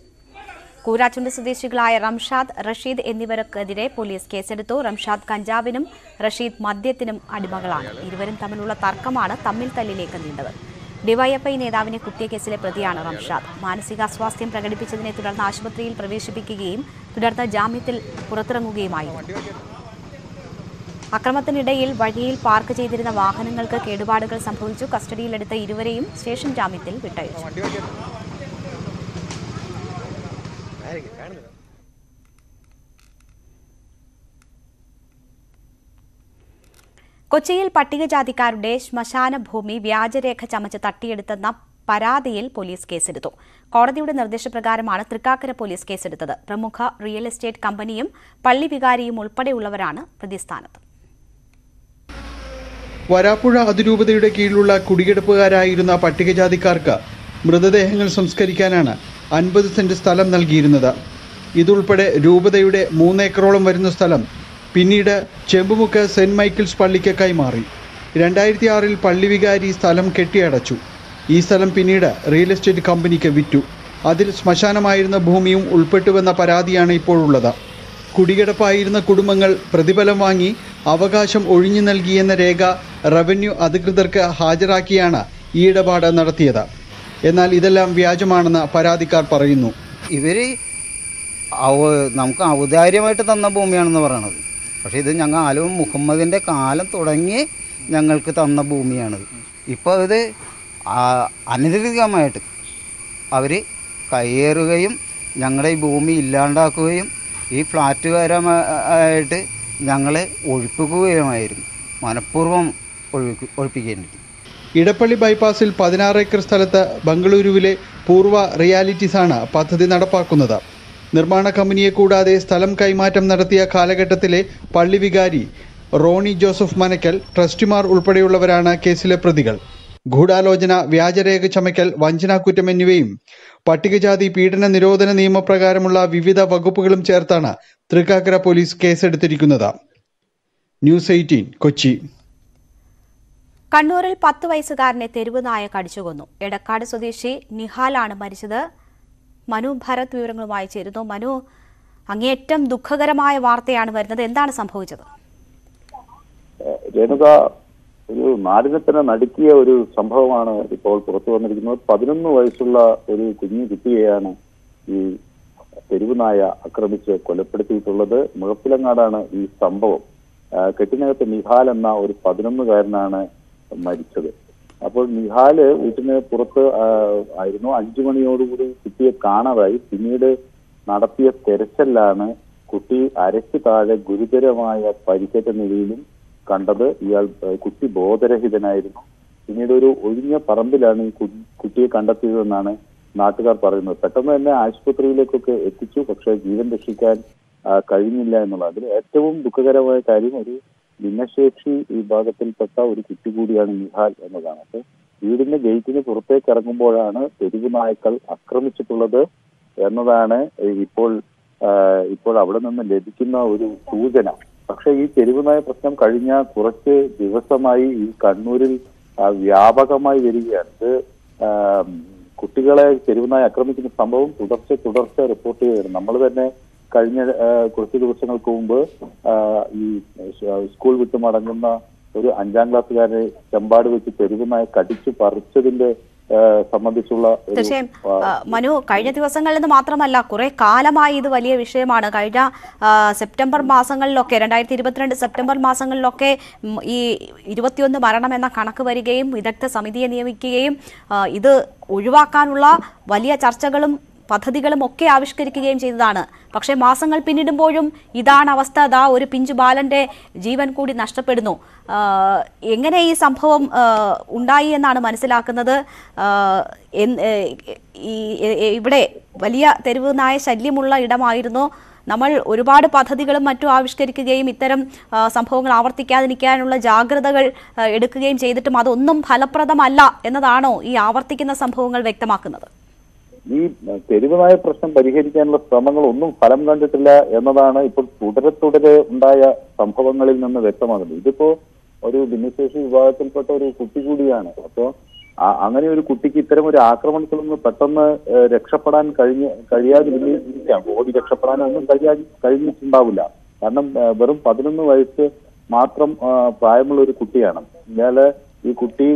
കൂരാച്ചുണ്ട് സ്വദേശികളായ റംഷാദ്, റഷീദ് എന്നിവർക്കെതിരെ പോലീസ് കേസെടുത്തു. റംഷാദ് കഞ്ചാവിനും റഷീദ് മദ്യത്തിനും അടിമകളാണ്. ഇരുവരും തമ്മിലുള്ള തർക്കമാണ് തമ്മിൽ തല്ലിലേക്ക് നീണ്ടത്. ഡിവൈഎഫ്ഐ നേതാവിനെ കുത്തിയ കേസിലെ പ്രതിയാണ് റംഷാദ്. മാനസികാസ്വാസ്ഥ്യം പ്രകടിപ്പിച്ചതിനെ തുടർന്ന് ആശുപത്രിയിൽ പ്രവേശിപ്പിക്കുകയും തുടർന്ന് ജാമ്യത്തിൽ പുറത്തിറങ്ങുകയുമായിരുന്നു. അക്രമത്തിനിടയിൽ വഴിയിൽ പാർക്ക് ചെയ്തിരുന്ന വാഹനങ്ങൾക്ക് കേടുപാടുകൾ സംഭവിച്ചു. കസ്റ്റഡിയിലെടുത്ത ഇരുവരെയും സ്റ്റേഷൻ ജാമ്യത്തിൽ വിട്ടയച്ചു. കൊച്ചിയിൽ പട്ടികജാതിക്കാരുടെ ശ്മശാന ഭൂമി വ്യാജരേഖ ചമച്ച് തട്ടിയെടുത്തെന്ന പരാതിയിൽ പോലീസ് കേസെടുത്തു. കോടതിയുടെ നിർദ്ദേശപ്രകാരമാണ് തൃക്കാക്കര പോലീസ് കേസെടുത്തത്. പ്രമുഖ റിയൽ എസ്റ്റേറ്റ് കമ്പനിയും പള്ളി വികാരിയും ഉൾപ്പെടെയുള്ളവരാണ് പ്രതിസ്ഥാനത്ത്. വരാപ്പുഴ അതിരൂപതയുടെ കീഴിലുള്ള കുടിയെടുപ്പുകാരായിരുന്ന പട്ടികജാതിക്കാർക്ക് മൃതദേഹങ്ങൾ സംസ്കരിക്കാനാണ് 50 സെന്റ് സ്ഥലം നൽകിയിരുന്നത്. ഇതുൾപ്പെടെ രൂപതയുടെ 3 ഏക്കറോളം വരുന്ന സ്ഥലം പിന്നീട് ചെമ്പുമുക്ക് സെന്റ് മൈക്കിൾസ് പള്ളിക്ക് കൈമാറി. 2006 പള്ളി വികാരി സ്ഥലം കെട്ടിയടച്ചു. ഈ സ്ഥലം പിന്നീട് റിയൽ എസ്റ്റേറ്റ് കമ്പനിക്ക് വിറ്റു. അതിൽ ശ്മശാനമായിരുന്ന ഭൂമിയും ഉൾപ്പെട്ടുവെന്ന പരാതിയാണ് ഇപ്പോഴുള്ളത്. കുടികിടപ്പായിരുന്ന കുടുംബങ്ങൾ പ്രതിഫലം വാങ്ങി അവകാശം ഒഴിഞ്ഞു നൽകിയെന്ന രേഖ റവന്യൂ അധികൃതർക്ക് ഹാജരാക്കിയാണ് ഈ ഇടപാട് നടത്തിയത്. എന്നാൽ ഇതെല്ലാം വ്യാജമാണെന്ന് പരാതിക്കാർ പറയുന്നു. ഇവർ നമുക്ക് ഔദാര്യമായിട്ട് തന്ന ഭൂമിയാണെന്ന് പറയണത്. പക്ഷേ ഇത് ഞങ്ങൾ ആലോ മുഹമ്മദിൻ്റെ കാലം തുടങ്ങി ഞങ്ങൾക്ക് തന്ന ഭൂമിയാണിത്. ഇപ്പോൾ ഇത് അനധികൃതമായിട്ട് അവർ കയ്യേറുകയും ഞങ്ങളുടെ ഈ ഭൂമി ഇല്ലാണ്ടാക്കുകയും ഈ ഫ്ലാറ്റുകാരമായിട്ട് ഞങ്ങളെ ഒഴിപ്പിക്കുകയുമായിരുന്നു. മനഃപൂർവ്വം ഒഴിപ്പിക്കേണ്ടി. ഇടപ്പള്ളി ബൈപ്പാസിൽ 16 ഏക്കർ സ്ഥലത്ത് ബംഗളൂരുവിലെ പൂർവ്വ റിയാലിറ്റീസാണ് പദ്ധതി നടപ്പാക്കുന്നത്. നിർമ്മാണ കമ്പനിയെ കൂടാതെ സ്ഥലം കൈമാറ്റം നടത്തിയ കാലഘട്ടത്തിലെ പള്ളി വികാരി റോണി ജോസഫ് മനക്കൽ, ട്രസ്റ്റിമാർ ഉൾപ്പെടെയുള്ളവരാണ് കേസിലെ പ്രതികൾ. ഗൂഢാലോചന, വ്യാജരേഖ ചമയ്ക്കൽ, വഞ്ചനാക്കുറ്റം എന്നിവയും പട്ടികജാതി പീഡന നിരോധന നിയമപ്രകാരമുള്ള വിവിധ വകുപ്പുകളും ചേർത്താണ് തൃക്കാക്കര പോലീസ് കേസെടുത്തിരിക്കുന്നത്. ന്യൂസ് 18 കൊച്ചി. കണ്ണൂരിൽ 10 വയസ്സുകാരനെ തെരുവ് നായ കടിച്ചുകൊന്നു. എടക്കാട് സ്വദേശി നിഹാലാണ് മരിച്ചത്. മനു ഭരത് വിവരങ്ങളുമായി ചേരുന്നു. മനു, അങ്ങേയറ്റം ദുഃഖകരമായ വാർത്തയാണ് വരുന്നത്. എന്താണ് സംഭവിച്ചത്? രേണുക, ഒരു നാടിനെ തന്നെ നടുക്കിയ ഒരു സംഭവമാണ് ഇപ്പോൾ പുറത്തു വന്നിരിക്കുന്നത്. 11 വയസ്സുള്ള ഒരു കുഞ്ഞു കുട്ടിയെയാണ് ഈ തെരുവുനായ ആക്രമിച്ച് കൊലപ്പെടുത്തിയിട്ടുള്ളത്. മുഴപ്പിലങ്ങാടാണ് ഈ സംഭവം. കെട്ടിനകത്ത് നിഹാൽ എന്ന ഒരു 11-കാരനാണ് മരിച്ചത്. അപ്പോൾ നിഹാല് വീട്ടിന് പുറത്ത് ആയിരുന്നു. 5 മണിയോടുകൂടി കുട്ടിയെ കാണാതായി. പിന്നീട് നടത്തിയ തെരച്ചിലാണ് കുട്ടി അരയ്ക്ക് താഴെ ഗുരുതരമായ പരിക്കേറ്റ നിലയിലും കണ്ടത്. കുട്ടി ബോധരഹിതനായിരുന്നു. പിന്നീട് ഒരു ഒഴിഞ്ഞ പറമ്പിലാണ് ഈ കുട്ടിയെ കണ്ടെത്തിയതെന്നാണ് നാട്ടുകാർ പറയുന്നത്. പെട്ടെന്ന് തന്നെ ആശുപത്രിയിലേക്കൊക്കെ എത്തിച്ചു. പക്ഷേ ജീവൻ രക്ഷിക്കാൻ കഴിഞ്ഞില്ല എന്നുള്ളത്. അതിൽ ഏറ്റവും ദുഃഖകരമായ കാര്യം ഒരു ഭിന്നശേഷി വിഭാഗത്തിൽപ്പെട്ട ഒരു കുട്ടി കൂടിയാണ് നിഹാൽ എന്നതാണ്. അപ്പോൾ വീടിന്റെ ഗേറ്റിന് പുറത്തേക്ക് ഇറങ്ങുമ്പോഴാണ് തെരുവ് നായ്ക്കൾ ആക്രമിച്ചിട്ടുള്ളത് എന്നതാണ് ഇപ്പോൾ അവിടെ നിന്ന് ലഭിക്കുന്ന ഒരു സൂചന. പക്ഷെ ഈ തെരുവുനായ പ്രശ്നം കഴിഞ്ഞ കുറച്ച് ദിവസമായി ഈ കണ്ണൂരിൽ വ്യാപകമായി വരികയാണ്. ഇത് കുട്ടികളെ തെരുവുനായ ആക്രമിക്കുന്ന സംഭവം തുടർച്ച റിപ്പോർട്ട് ചെയ്യുകയാണ്. നമ്മൾ തന്നെ കഴിഞ്ഞ കുറച്ച് ദിവസങ്ങൾക്ക് മുമ്പ് ഈ സ്കൂൾ വിട്ടു മടങ്ങുന്ന ഒരു 5ാം ക്ലാസ്സുകാരനെ ചെമ്പാട് വെച്ച് തെരുവുനായ കടിച്ചു പറിച്ചതിന്റെ സംബന്ധിച്ചുള്ള തീർച്ചയായും മനു, കഴിഞ്ഞ ദിവസങ്ങളിൽ നിന്ന് മാത്രമല്ല കുറെ കാലമായി ഇത് വലിയ വിഷയമാണ്. കഴിഞ്ഞ സെപ്റ്റംബർ മാസങ്ങളിലൊക്കെ 2022 സെപ്റ്റംബർ മാസങ്ങളിലൊക്കെ ഈ 21 മരണം എന്ന കണക്ക് വരികയും വിദഗ്ധ സമിതിയെ നിയമിക്കുകയും ഇത് ഒഴിവാക്കാനുള്ള വലിയ ചർച്ചകളും പദ്ധതികളും ഒക്കെ ആവിഷ്കരിക്കുകയും ചെയ്തതാണ്. പക്ഷേ മാസങ്ങൾ പിന്നിടുമ്പോഴും ഇതാണ് അവസ്ഥ. അതാ ഒരു പിഞ്ചു ബാലന്റെ ജീവൻ കൂടി നഷ്ടപ്പെടുന്നു. എങ്ങനെ ഈ സംഭവം ഉണ്ടായി എന്നാണ് മനസ്സിലാക്കുന്നത്? ഇവിടെ വലിയ തെരുവ് നായ ശല്യമുള്ള ഇടമായിരുന്നു. നമ്മൾ ഒരുപാട് പദ്ധതികളും മറ്റും ആവിഷ്കരിക്കുകയും ഇത്തരം സംഭവങ്ങൾ ആവർത്തിക്കാതിരിക്കാനുള്ള ജാഗ്രതകൾ എടുക്കുകയും ചെയ്തിട്ടും അതൊന്നും ഫലപ്രദമല്ല എന്നതാണോ ഈ ആവർത്തിക്കുന്ന സംഭവങ്ങൾ വ്യക്തമാക്കുന്നത്? ഈ തെരുവുനായ പ്രശ്നം പരിഹരിക്കാനുള്ള ശ്രമങ്ങൾ ഒന്നും ഫലം കണ്ടിട്ടില്ല എന്നതാണ് ഇപ്പോൾ തുടരെ ഉണ്ടായ സംഭവങ്ങളിൽ നിന്ന് വ്യക്തമാകുന്നത്. ഇതിപ്പോ ഒരു ഭിന്നശേഷി വിഭാഗത്തിൽപ്പെട്ട ഒരു കുട്ടി കൂടിയാണ്. അപ്പോ അങ്ങനെ ഒരു കുട്ടിക്ക് ഇത്തരം ഒരു ആക്രമണത്തിൽ നിന്ന് പെട്ടെന്ന് രക്ഷപ്പെടാൻ കഴിയാതിരിക്കാം. ഓടി രക്ഷപ്പെടാനൊന്നും കഴിഞ്ഞിട്ടുണ്ടാവില്ല. കാരണം വെറും 11 വയസ്സ് മാത്രം പ്രായമുള്ള ഒരു കുട്ടിയാണ്. ഇയാള് ഈ കുട്ടി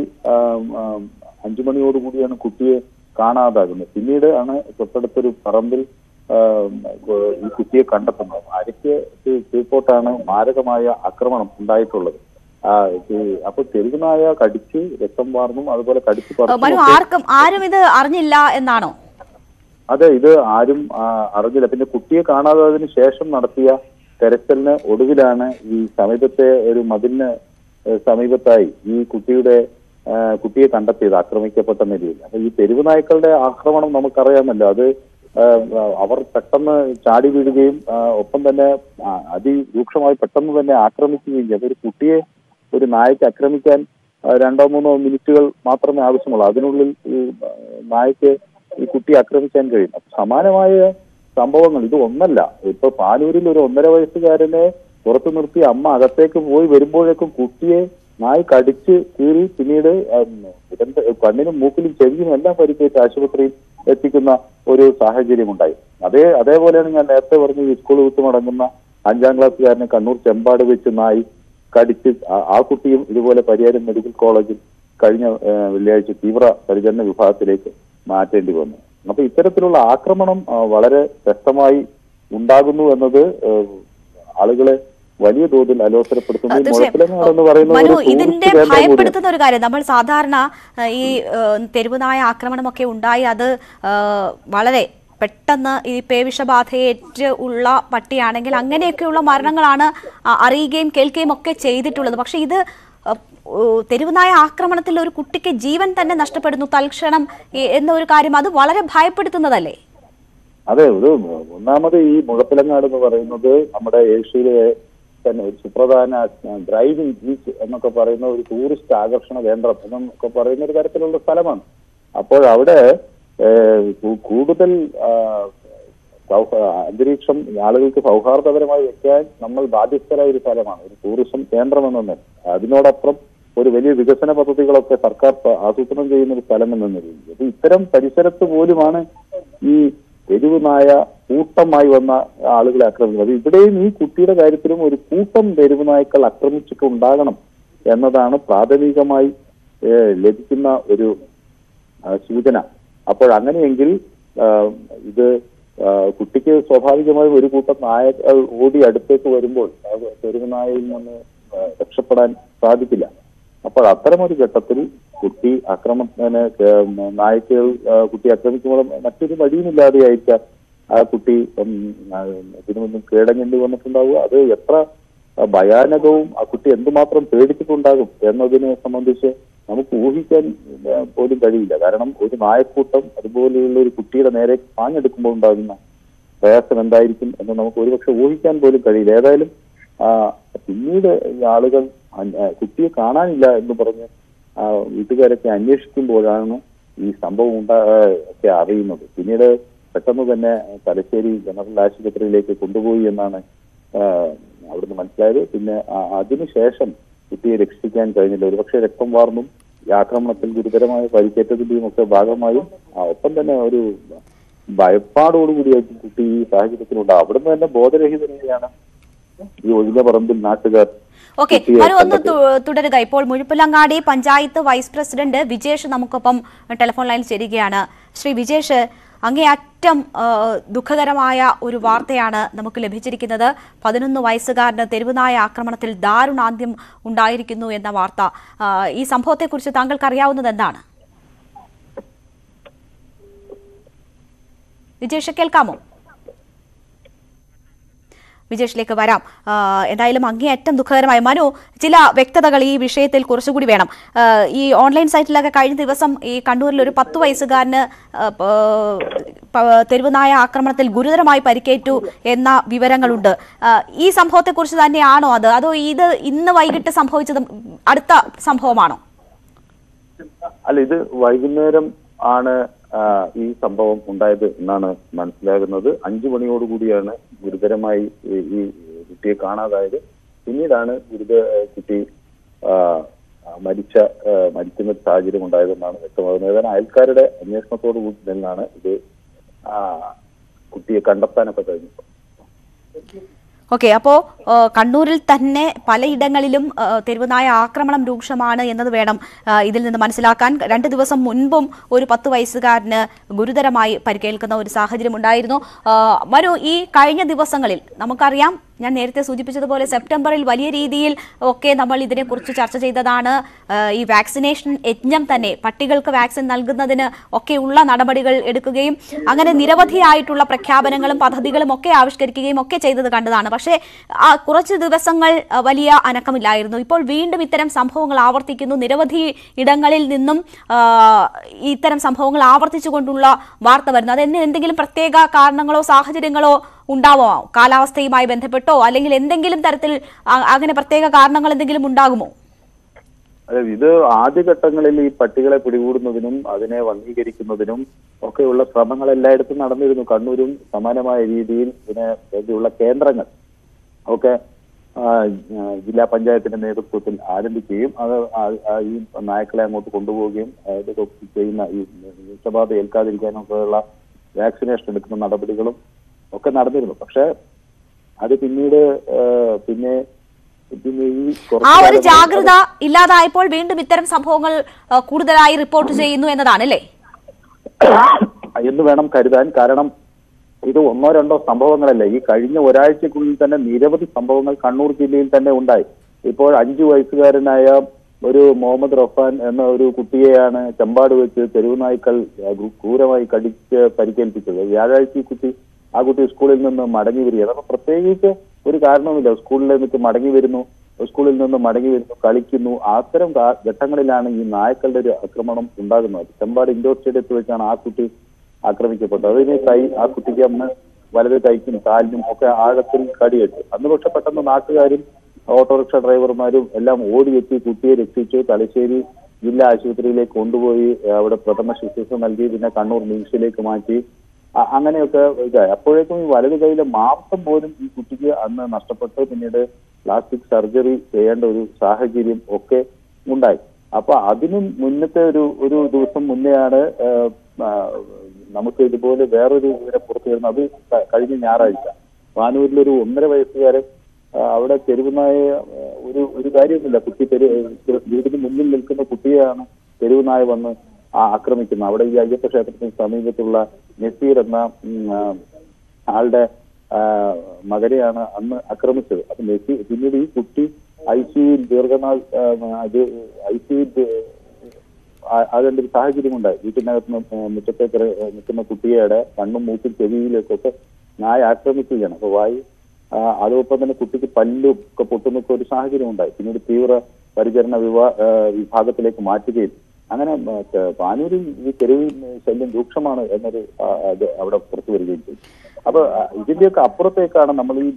5 മണിയോടുകൂടിയാണ് കുട്ടിയെ കാണാതാകുന്നത്. പിന്നീട് ആണ് തൊട്ടടുത്തൊരു പറമ്പിൽ ഈ കുട്ടിയെ കണ്ടെത്തുന്നത്. അരയ്ക്ക് കീഴ്പോട്ടാണ് മാരകമായ ആക്രമണം ഉണ്ടായിട്ടുള്ളത്. അപ്പൊ തെരുവുനായ കടിച്ച് രക്തം വാർന്നും അതുപോലെ കടിച്ച് ആരും ഇത് അറിഞ്ഞില്ല എന്നാണോ? അതെ, ഇത് ആരും അറിഞ്ഞില്ല. പിന്നെ കുട്ടിയെ കാണാതായതിനു ശേഷം നടത്തിയ തെരച്ചിലിന് ഒടുവിലാണ് ഈ സമീപത്തെ ഒരു മതിലിന് സമീപത്തായി ഈ കുട്ടിയെ കണ്ടെത്തിയത് ആക്രമിക്കപ്പെട്ട നിലയിൽ. അപ്പൊ ഈ തെരുവുനായ്ക്കളുടെ ആക്രമണം നമുക്കറിയാമല്ലോ. അത് അവർ പെട്ടെന്ന് ചാടി വീഴുകയും ഒപ്പം തന്നെ അതിരൂക്ഷമായി പെട്ടെന്ന് തന്നെ ആക്രമിക്കുകയും ചെയ്യും. അതൊരു കുട്ടിയെ ഒരു നായക്ക് ആക്രമിക്കാൻ 2-3 മിനിറ്റുകൾ മാത്രമേ ആവശ്യമുള്ളൂ. അതിനുള്ളിൽ ഈ നായക്ക് ഈ കുട്ടിയെ ആക്രമിക്കാൻ കഴിയും. അപ്പൊ സമാനമായ സംഭവങ്ങൾ ഇത് ഒന്നല്ല. ഇപ്പൊ പാലൂരിൽ ഒരു 1.5 വയസ്സുകാരനെ പുറത്തു നിർത്തി അമ്മ അകത്തേക്ക് പോയി വരുമ്പോഴേക്കും കുട്ടിയെ നായ് കടിച്ച് കീറി പിന്നീട് കണ്ണിനും മൂക്കിലും ചെവിയും എല്ലാം പരിക്കേറ്റ് ആശുപത്രിയിൽ എത്തിക്കുന്ന ഒരു സാഹചര്യം ഉണ്ടായി. അതേപോലെയാണ് ഞാൻ നേരത്തെ പറഞ്ഞ സ്കൂൾ വിട്ട് മടങ്ങുന്ന 5ാം ക്ലാസ്സുകാരനെ കണ്ണൂർ ചെമ്പാട് വെച്ച് നായ് കടിച്ച് ആ കുട്ടിയും ഇതുപോലെ പരിയാരം മെഡിക്കൽ കോളേജിൽ കഴിഞ്ഞ വെള്ളിയാഴ്ച തീവ്ര പരിചരണ വിഭാഗത്തിലേക്ക് മാറ്റേണ്ടി വന്നു. അപ്പൊ ഇത്തരത്തിലുള്ള ആക്രമണം വളരെ ശക്തമായി ഉണ്ടാകുന്നു എന്നത് ആളുകളെ വലിയ തോതിൽ അലോസരപ്പെടുത്തുന്നു. ഇതിന്റെ ഭയപ്പെടുത്തുന്ന ഒരു കാര്യം, നമ്മൾ സാധാരണ ഈ തെരുവുനായ ആക്രമണമൊക്കെ ഉണ്ടായി അത് വളരെ പെട്ടെന്ന് ഈ പേവിഷബാധയേറ്റ് ഉള്ള പട്ടിയാണെങ്കിൽ അങ്ങനെയൊക്കെയുള്ള മരണങ്ങളാണ് അറിയുകയും കേൾക്കുകയും ഒക്കെ ചെയ്തിട്ടുള്ളത്. പക്ഷെ ഇത് തെരുവുനായ ആക്രമണത്തിൽ ഒരു കുട്ടിക്ക് ജീവൻ തന്നെ നഷ്ടപ്പെടുന്നു തൽക്ഷണം എന്നൊരു കാര്യം അത് വളരെ ഭയപ്പെടുത്തുന്നതല്ലേ? അതെ, ഒന്നാമത് ഈ മുഴപ്പിലങ്ങാട് എന്ന് പറയുന്നത് നമ്മുടെ ഏഷ്യയിലെ തന്നെ ഒരു സുപ്രധാന ഡ്രൈവിംഗ് ബീച്ച് എന്നൊക്കെ പറയുന്ന ഒരു ടൂറിസ്റ്റ് ആകർഷണ കേന്ദ്രം എന്നൊക്കെ പറയുന്ന ഒരു തരത്തിലുള്ള സ്ഥലമാണ്. അപ്പോൾ അവിടെ കൂടുതൽ അന്തരീക്ഷം ആളുകൾക്ക് സൗഹാർദ്ദപരമായി വെക്കാൻ നമ്മൾ ബാധ്യസ്ഥരായ ഒരു സ്ഥലമാണ്, ഒരു ടൂറിസം കേന്ദ്രം എന്നത്. അതിനോടൊപ്പം ഒരു വലിയ വികസന പദ്ധതികളൊക്കെ സർക്കാർ ആസൂത്രണം ചെയ്യുന്ന ഒരു സ്ഥലം എന്ന നിലയിൽ അപ്പൊ ഇത്തരം പരിസരത്ത് പോലുമാണ് ഈ തെരുവുനായ കൂട്ടമായി വന്ന ആളുകളെ ആക്രമിക്കുന്നത്. ഇവിടെയും ഈ കുട്ടിയുടെ കാര്യത്തിലും ഒരു കൂട്ടം തെരുവുനായ്ക്കൾ ആക്രമിച്ചിട്ടുണ്ടാകണം എന്നതാണ് പ്രാഥമികമായി ലഭിക്കുന്ന ഒരു സൂചന. അപ്പോൾ അങ്ങനെയെങ്കിൽ ഇത് കുട്ടിക്ക് സ്വാഭാവികമായും ഒരു കൂട്ടം നായകൾ ഓടി അടുത്തേക്ക് വരുമ്പോൾ തെരുവുനായയിൽ നിന്ന് രക്ഷപ്പെടാൻ സാധിക്കില്ല. അപ്പോൾ അത്തരമൊരു ഘട്ടത്തിൽ കുട്ടി നായ്ക്കൾ കുട്ടി ആക്രമിക്കുമ്പോൾ മറ്റൊരു വഴിയുമില്ലാതെയായിരിക്കാം ആ കുട്ടി ഇതിനൊന്നും കീഴടങ്ങേണ്ടി വന്നിട്ടുണ്ടാവുക. അത് എത്ര ഭയാനകവും ആ കുട്ടി എന്തുമാത്രം പേടിച്ചിട്ടുണ്ടാകും എന്നതിനെ സംബന്ധിച്ച് നമുക്ക് ഊഹിക്കാൻ പോലും കഴിയില്ല. കാരണം ഒരു നായക്കൂട്ടം അതുപോലെയുള്ള ഒരു കുട്ടിയുടെ നേരെ പാഞ്ഞെടുക്കുമ്പോൾ ഉണ്ടാകുന്ന പ്രയാസം എന്തായിരിക്കും എന്ന് നമുക്ക് ഒരുപക്ഷെ ഊഹിക്കാൻ പോലും കഴിയില്ല. ഏതായാലും പിന്നീട് ഈ ആളുകൾ കുട്ടിയെ കാണാനില്ല എന്ന് പറഞ്ഞ് വീട്ടുകാരൊക്കെ അന്വേഷിക്കുമ്പോഴാണ് ഈ സംഭവം ഒക്കെ അറിയുന്നത്. പിന്നീട് പെട്ടെന്ന് തന്നെ തലശ്ശേരി ജനറൽ ആശുപത്രിയിലേക്ക് കൊണ്ടുപോയി എന്നാണ് അവിടുന്ന് മനസ്സിലായത്. പിന്നെ അതിനുശേഷം കുട്ടിയെ രക്ഷിക്കാൻ കഴിഞ്ഞില്ല. ഒരുപക്ഷെ രക്തം വാർന്നും ഈ ആക്രമണത്തിൽ ഗുരുതരമായ പരിക്കേറ്റതിന്റെയും ഒക്കെ ഭാഗമായും ഒപ്പം തന്നെ ഒരു ഭയപ്പാടോടുകൂടിയായിരിക്കും കുട്ടി ഈ സാഹചര്യത്തിലുണ്ട്. അവിടുന്ന് തന്നെ ബോധരഹിതനെയാണ് ഈ ഒഴിഞ്ഞ പറമ്പിൽ നാട്ടുകാർ. ഓക്കെ, ഒന്ന് തുടരുക. ഇപ്പോൾ മുഴുപ്പിലങ്ങാടി പഞ്ചായത്ത് വൈസ് പ്രസിഡന്റ് വിജേഷ് നമുക്കൊപ്പം ടെലിഫോൺ ലൈനിൽ ചേരുകയാണ്. ശ്രീ വിജേഷ്, അങ്ങേയറ്റം ദുഃഖകരമായ ഒരു വാർത്തയാണ് നമുക്ക് ലഭിച്ചിരിക്കുന്നത്. 11 വയസ്സുകാരന് തെരുവുനായ ആക്രമണത്തിൽ ദാരുണാന്ത്യം ഉണ്ടായിരിക്കുന്നു എന്ന വാർത്ത. ഈ സംഭവത്തെക്കുറിച്ച് താങ്കൾക്ക് അറിയാവുന്നത് എന്താണ്? വിജേഷ്, കേൾക്കാമോ? വിജേഷിലേക്ക് വരാം. എന്തായാലും അങ്ങേയറ്റം ദുഃഖകരമായ മനു, ചില വ്യക്തതകൾ ഈ വിഷയത്തിൽ കുറച്ചുകൂടി വേണം. ഈ ഓൺലൈൻ സൈറ്റിലൊക്കെ കഴിഞ്ഞ ദിവസം ഈ കണ്ണൂരിൽ ഒരു 10 വയസ്സുകാരന് തെരുവുനായ ആക്രമണത്തിൽ ഗുരുതരമായി പരിക്കേറ്റു എന്ന വിവരങ്ങളുണ്ട്. ഈ സംഭവത്തെക്കുറിച്ച് തന്നെയാണോ അത്, അതോ ഇത് ഇന്ന് വൈകിട്ട് സംഭവിച്ചത് അടുത്ത സംഭവമാണോ? അല്ല, ഇത് വൈകുന്നേരം ആണ് ഈ സംഭവം ഉണ്ടായത് എന്നാണ് മനസ്സിലാകുന്നത്. 5 മണിയോടുകൂടിയാണ് ഗുരുതരമായി ഈ കുട്ടിയെ കാണാതായത്. പിന്നീടാണ് കുട്ടി മരിക്കുന്ന ഒരു സാഹചര്യം ഉണ്ടായതെന്നാണ് വ്യക്തമാകുന്നത്. ഏതാനും അയൽക്കാരുടെ അന്വേഷണത്തോടു കൂടി നിന്നാണ് ഇത് കുട്ടിയെ കണ്ടെത്താനൊക്കെ കഴിഞ്ഞത്. ഓക്കെ, അപ്പോൾ കണ്ണൂരിൽ തന്നെ പലയിടങ്ങളിലും തെരുവുനായ ആക്രമണം രൂക്ഷമാണ് എന്നത് വേണം ഇതിൽ നിന്ന് മനസ്സിലാക്കാൻ. 2 ദിവസം മുൻപും ഒരു 10 വയസ്സുകാരന് ഗുരുതരമായി പരിക്കേൽക്കുന്ന ഒരു സാഹചര്യം ഉണ്ടായിരുന്നു. മനു, ഈ കഴിഞ്ഞ ദിവസങ്ങളിൽ നമുക്കറിയാം, ഞാൻ നേരത്തെ സൂചിപ്പിച്ചതുപോലെ സെപ്റ്റംബറിൽ വലിയ രീതിയിൽ ഒക്കെ നമ്മൾ ഇതിനെക്കുറിച്ച് ചർച്ച ചെയ്തതാണ്. ഈ വാക്സിനേഷൻ യജ്ഞം തന്നെ, പട്ടികൾക്ക് വാക്സിൻ നൽകുന്നതിന് ഒക്കെയുള്ള നടപടികൾ എടുക്കുകയും അങ്ങനെ നിരവധിയായിട്ടുള്ള പ്രഖ്യാപനങ്ങളും പദ്ധതികളും ഒക്കെ ആവിഷ്കരിക്കുകയും ഒക്കെ ചെയ്തത് കണ്ടതാണ്. പക്ഷേ കുറച്ച് ദിവസങ്ങൾ വലിയ അനക്കമില്ലായിരുന്നു. ഇപ്പോൾ വീണ്ടും ഇത്തരം സംഭവങ്ങൾ ആവർത്തിക്കുന്നു. നിരവധി ഇടങ്ങളിൽ നിന്നും ഇത്തരം സംഭവങ്ങൾ ആവർത്തിച്ചുകൊണ്ടുള്ള വാർത്ത വരുന്നു. അതിന് എന്തെങ്കിലും പ്രത്യേക കാരണങ്ങളോ സാഹചര്യങ്ങളോ ഉണ്ടാവോ? കാലാവസ്ഥയുമായി ബന്ധപ്പെട്ടോ അല്ലെങ്കിൽ എന്തെങ്കിലും തരത്തിൽ അങ്ങനെ പ്രത്യേക കാരണങ്ങൾ എന്തെങ്കിലും ഉണ്ടാകുമോ? ഇത് ആദ്യഘട്ടങ്ങളിൽ ഈ പട്ടികളെ പിടികൂടുന്നതിനും അതിനെ വന്ധീകരിക്കുന്നതിനും ഒക്കെയുള്ള ശ്രമങ്ങൾ എല്ലായിടത്തും നടന്നിരുന്നു. കണ്ണൂരും സമാനമായ രീതിയിൽ ഇതിനെ വേണ്ടിയുള്ള കേന്ദ്രങ്ങൾ ഒക്കെ ജില്ലാ പഞ്ചായത്തിന്റെ നേതൃത്വത്തിൽ ആരംഭിക്കുകയും അത് ഈ നായ്ക്കളെ അങ്ങോട്ട് കൊണ്ടുപോവുകയും ഇതൊക്കെ ചെയ്യുന്ന ഈ വിഷബാധ ഏൽക്കാതിരിക്കാനൊക്കെയുള്ള വാക്സിനേഷൻ എടുക്കുന്ന നടപടികളും ഒക്കെ നടന്നിരുന്നു. പക്ഷെ അത് പിന്നീട് ആ ഒരു ജാഗ്രത ഇല്ലാതായപ്പോൾ വീണ്ടും ഇത്തരം സംഭവങ്ങൾ കൂടുതലായി റിപ്പോർട്ട് ചെയ്യുന്നു എന്നതാണല്ലേ എന്ന് വേണം കരുതാൻ. കാരണം ഇത് 1-2 സംഭവങ്ങളല്ല, ഈ കഴിഞ്ഞ ഒരാഴ്ചക്കുള്ളിൽ തന്നെ നിരവധി സംഭവങ്ങൾ കണ്ണൂർ ജില്ലയിൽ തന്നെ ഉണ്ടായി. ഇപ്പോൾ 5 വയസ്സുകാരനായ ഒരു മുഹമ്മദ് റഫാൻ എന്ന ഒരു കുട്ടിയെയാണ് ചെമ്പാട് വെച്ച് തെരുവ് നായ്ക്കൾ ക്രൂരമായി കടിച്ച് പരിക്കേൽപ്പിച്ചത്. വ്യാഴാഴ്ച ആ കുട്ടി സ്കൂളിൽ നിന്ന് മടങ്ങി വരികയാണ്. അപ്പൊ പ്രത്യേകിച്ച് ഒരു കാരണവുമില്ല, സ്കൂളിൽ നിന്ന് മടങ്ങി വരുന്നു, കളിക്കുന്നു. അത്തരം ഘട്ടങ്ങളിലാണ് ഈ നായ്ക്കളുടെ ഒരു ആക്രമണം ഉണ്ടാകുന്നത്. ചെമ്പാട് ഇൻഡോർ സ്റ്റേഡിയത്തിൽ വെച്ചാണ് ആ കുട്ടി ആക്രമിക്കപ്പെട്ടത്. അതിന് ആ കുട്ടിക്ക് അന്ന് വലത് കൈക്കും കാലിനും ഒക്കെ ആഴത്തിൽ കടിയേറ്റു. അന്ന് പക്ഷെ പെട്ടെന്ന് നാട്ടുകാരും ഓട്ടോറിക്ഷ ഡ്രൈവർമാരും എല്ലാം ഓടിയെത്തി കുട്ടിയെ രക്ഷിച്ച് തലശ്ശേരി ജില്ലാ ആശുപത്രിയിലേക്ക് കൊണ്ടുപോയി അവിടെ പ്രഥമ ശുശ്രൂഷ നൽകി പിന്നെ കണ്ണൂർ മിംസിലേക്ക് മാറ്റി. അങ്ങനെയൊക്കെ ഇതായി. അപ്പോഴേക്കും ഈ വലത് കൈയിലെ മാംസം പോലും ഈ കുട്ടിക്ക് അന്ന് നഷ്ടപ്പെട്ട് പിന്നീട് പ്ലാസ്റ്റിക് സർജറി ചെയ്യേണ്ട ഒരു സാഹചര്യം ഒക്കെ ഉണ്ടായി. അപ്പൊ അതിനും മുന്നത്തെ ഒരു ദിവസം മുന്നെയാണ് നമുക്ക് ഇതുപോലെ വേറൊരു വിവരം പുറത്തു വരുന്നത്. അത് കഴിഞ്ഞ ഞായറാഴ്ച പാനൂരിലൊരു 1.5 വയസ്സുകാരൻ അവിടെ തെരുവുനായ ഒരു കാര്യമൊന്നുമില്ല, കുട്ടി വീടിന് മുന്നിൽ നിൽക്കുന്ന കുട്ടിയെയാണ് തെരുവുനായ വന്ന് ആക്രമിക്കുന്നത്. അവിടെ ഈ അയ്യപ്പ ക്ഷേത്രത്തിന് സമീപത്തുള്ള നസീർ എന്ന ആളുടെ മകനെയാണ് അന്ന് ആക്രമിച്ചത്. അപ്പൊ നസീർ പിന്നീട് ഈ കുട്ടി ICUയിൽ ദീർഘനാൾ അതിന്റെ ഒരു സാഹചര്യം ഉണ്ടായി. വീട്ടിനകത്ത് മുറ്റത്തേക്ക് നിൽക്കുന്ന കുട്ടിയുടെ കണ്ണും മൂക്കും ചെവിയിലേക്കൊക്കെ നായ ആക്രമിക്കുകയാണ്. അപ്പൊ അതോടൊപ്പം തന്നെ കുട്ടിക്ക് പല്ലും ഒക്കെ പൊട്ടുന്നൊക്കെ ഒരു സാഹചര്യം ഉണ്ടായി. പിന്നീട് തീവ്ര പരിചരണ വിഭാഗത്തിലേക്ക് മാറ്റുകയും അങ്ങനെ പാനൂരിൽ ഈ തെരുവ് ശല്യം രൂക്ഷമാണ് എന്നൊരു അവിടെ പുറത്തു വരികയും ചെയ്തു. അപ്പൊ ഇതിന്റെയൊക്കെ അപ്പുറത്തേക്കാണ് നമ്മൾ ഈ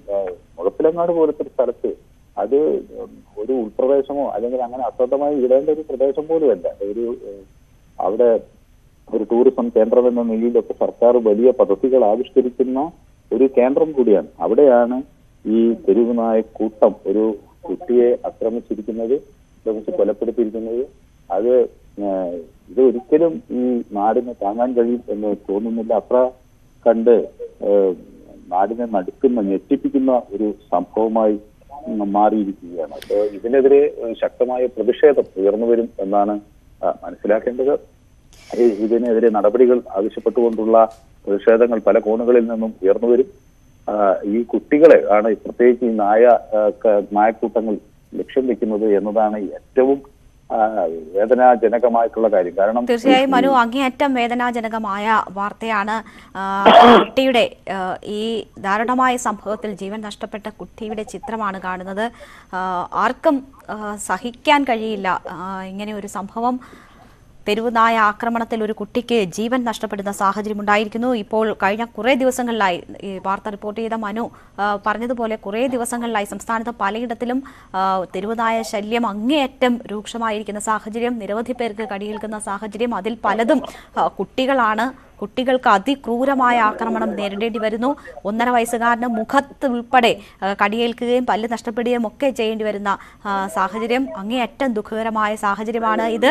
മുഴപ്പിലങ്ങാട് പോലത്തെ ഒരു സ്ഥലത്ത്, അത് ഒരു ഉൾപ്രദേശമോ അല്ലെങ്കിൽ അങ്ങനെ അശ്രദ്ധമായി ഇടേണ്ട ഒരു പ്രദേശം പോലുമല്ല, അവിടെ ഒരു ടൂറിസം കേന്ദ്രം എന്ന നിലയിലൊക്കെ സർക്കാർ വലിയ പദ്ധതികൾ ആവിഷ്കരിക്കുന്ന ഒരു കേന്ദ്രം കൂടിയാണ്. അവിടെയാണ് ഈ തെരുവുനായ കൂട്ടം ഒരു കുട്ടിയെ ആക്രമിച്ച് കൊലപ്പെടുത്തിയിരിക്കുന്നത്. ഇത് ഒരിക്കലും ഈ നാടിനെ താങ്ങാൻ കഴിയും എന്ന് തോന്നുന്നില്ല. അത്ര കണ്ട് നാടിനെ ഞെട്ടിപ്പിക്കുന്ന ഒരു സംഭവമായി മാറിയിരിക്കുകയാണ്. അപ്പോൾ ഇതിനെതിരെ ശക്തമായ പ്രതിഷേധം ഉയർന്നു വരും എന്നാണ് മനസ്സിലാക്കേണ്ടത്. ഇതിനെതിരെ നടപടികൾ ആവശ്യപ്പെട്ടുകൊണ്ടുള്ള പ്രതിഷേധങ്ങൾ പല കോണുകളിൽ നിന്നും ഉയർന്നു വരും. ഈ കുട്ടികളെ ആണ് പ്രത്യേകിച്ച് ഈ നായക്കൂട്ടങ്ങൾ ലക്ഷ്യം വെക്കുന്നത് എന്നതാണ് ഏറ്റവും വേദനാജനകമായിട്ടുള്ള കാര്യം. കാരണം തീർച്ചയായും മനു, അങ്ങേയറ്റം വേദനാജനകമായ വാർത്തയാണ്. കുട്ടിയുടെ ഈ ദാരുണമായ സംഭവത്തിൽ ജീവൻ നഷ്ടപ്പെട്ട കുട്ടിയുടെ ചിത്രമാണ് കാണുന്നത്. ആർക്കും സഹിക്കാൻ കഴിയില്ല ഇങ്ങനെ ഒരു സംഭവം. തെരുവുനായ ആക്രമണത്തിൽ ഒരു കുട്ടിക്ക് ജീവൻ നഷ്ടപ്പെടുന്ന സാഹചര്യം ഉണ്ടായിരിക്കുന്നു. ഇപ്പോൾ കഴിഞ്ഞ കുറേ ദിവസങ്ങളിലായി ഈ വാർത്ത റിപ്പോർട്ട് ചെയ്ത മനു പറഞ്ഞതുപോലെ കുറേ ദിവസങ്ങളിലായി സംസ്ഥാനത്ത് പലയിടത്തിലും തെരുവുനായ ശല്യം അങ്ങേയറ്റം രൂക്ഷമായിരിക്കുന്ന സാഹചര്യം, നിരവധി പേർക്ക് കടിയേൽക്കുന്ന സാഹചര്യം, അതിൽ പലതും കുട്ടികളാണ്. കുട്ടികൾക്ക് അതിക്രൂരമായ ആക്രമണം നേരിടേണ്ടി വരുന്നു. 1.5 വയസ്സുകാരന് മുഖത്ത് ഉൾപ്പെടെ കടിയേൽക്കുകയും പല്ല് നഷ്ടപ്പെടുകയും ഒക്കെ ചെയ്യേണ്ടി വരുന്ന സാഹചര്യം. അങ്ങേയറ്റം ദുഃഖകരമായ സാഹചര്യമാണ് ഇത്.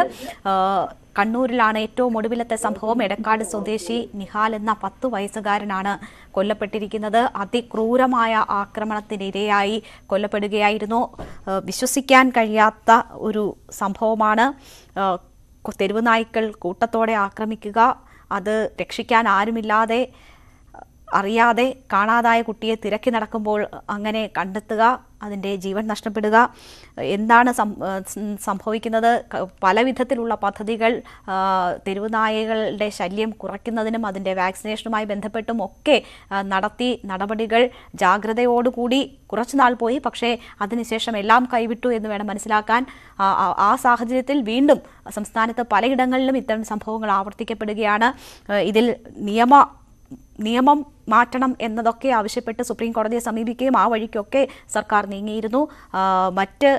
കണ്ണൂരിലാണ് ഏറ്റവും ഒടുവിലത്തെ സംഭവം. എടക്കാട് സ്വദേശി നിഹാൽ എന്ന 10 വയസ്സുകാരനാണ് കൊല്ലപ്പെട്ടിരിക്കുന്നത്. അതിക്രൂരമായ ആക്രമണത്തിനിരയായി കൊല്ലപ്പെടുകയായിരുന്നു. വിശ്വസിക്കാൻ കഴിയാത്ത ഒരു സംഭവമാണ്. തെരുവ് നായ്ക്കൾ കൂട്ടത്തോടെ ആക്രമിക്കുക, അത് രക്ഷിക്കാൻ ആരുമില്ലാതെ അറിയാതെ കാണാതായ കുട്ടിയെ തിരക്കി നടക്കുമ്പോൾ അങ്ങനെ കണ്ടെത്തുക, അതിൻ്റെ ജീവൻ നഷ്ടപ്പെടുക. എന്താണ് സംഭവിക്കുന്നത്? പല വിധത്തിലുള്ള പദ്ധതികൾ തെരുവുനായകളുടെ ശല്യം കുറയ്ക്കുന്നതിനും അതിൻ്റെ വാക്സിനേഷനുമായി ബന്ധപ്പെട്ടും ഒക്കെ നടത്തി. നടപടികൾ ജാഗ്രതയോടുകൂടി കുറച്ചുനാൾ പോയി, പക്ഷേ അതിനുശേഷം എല്ലാം കൈവിട്ടു എന്ന് വേണം മനസ്സിലാക്കാൻ. ആ സാഹചര്യത്തിൽ വീണ്ടും സംസ്ഥാനത്ത് പലയിടങ്ങളിലും ഇത്തരം സംഭവങ്ങൾ ആവർത്തിക്കപ്പെടുകയാണ്. ഇതിൽ നിയമം മാറ്റണം എന്നതൊക്കെ ആവശ്യപ്പെട്ട് സുപ്രീം കോടതിയെ സമീപിക്കുകയും ആ വഴിക്കൊക്കെ സർക്കാർ നീങ്ങിയിരുന്നു. മറ്റ്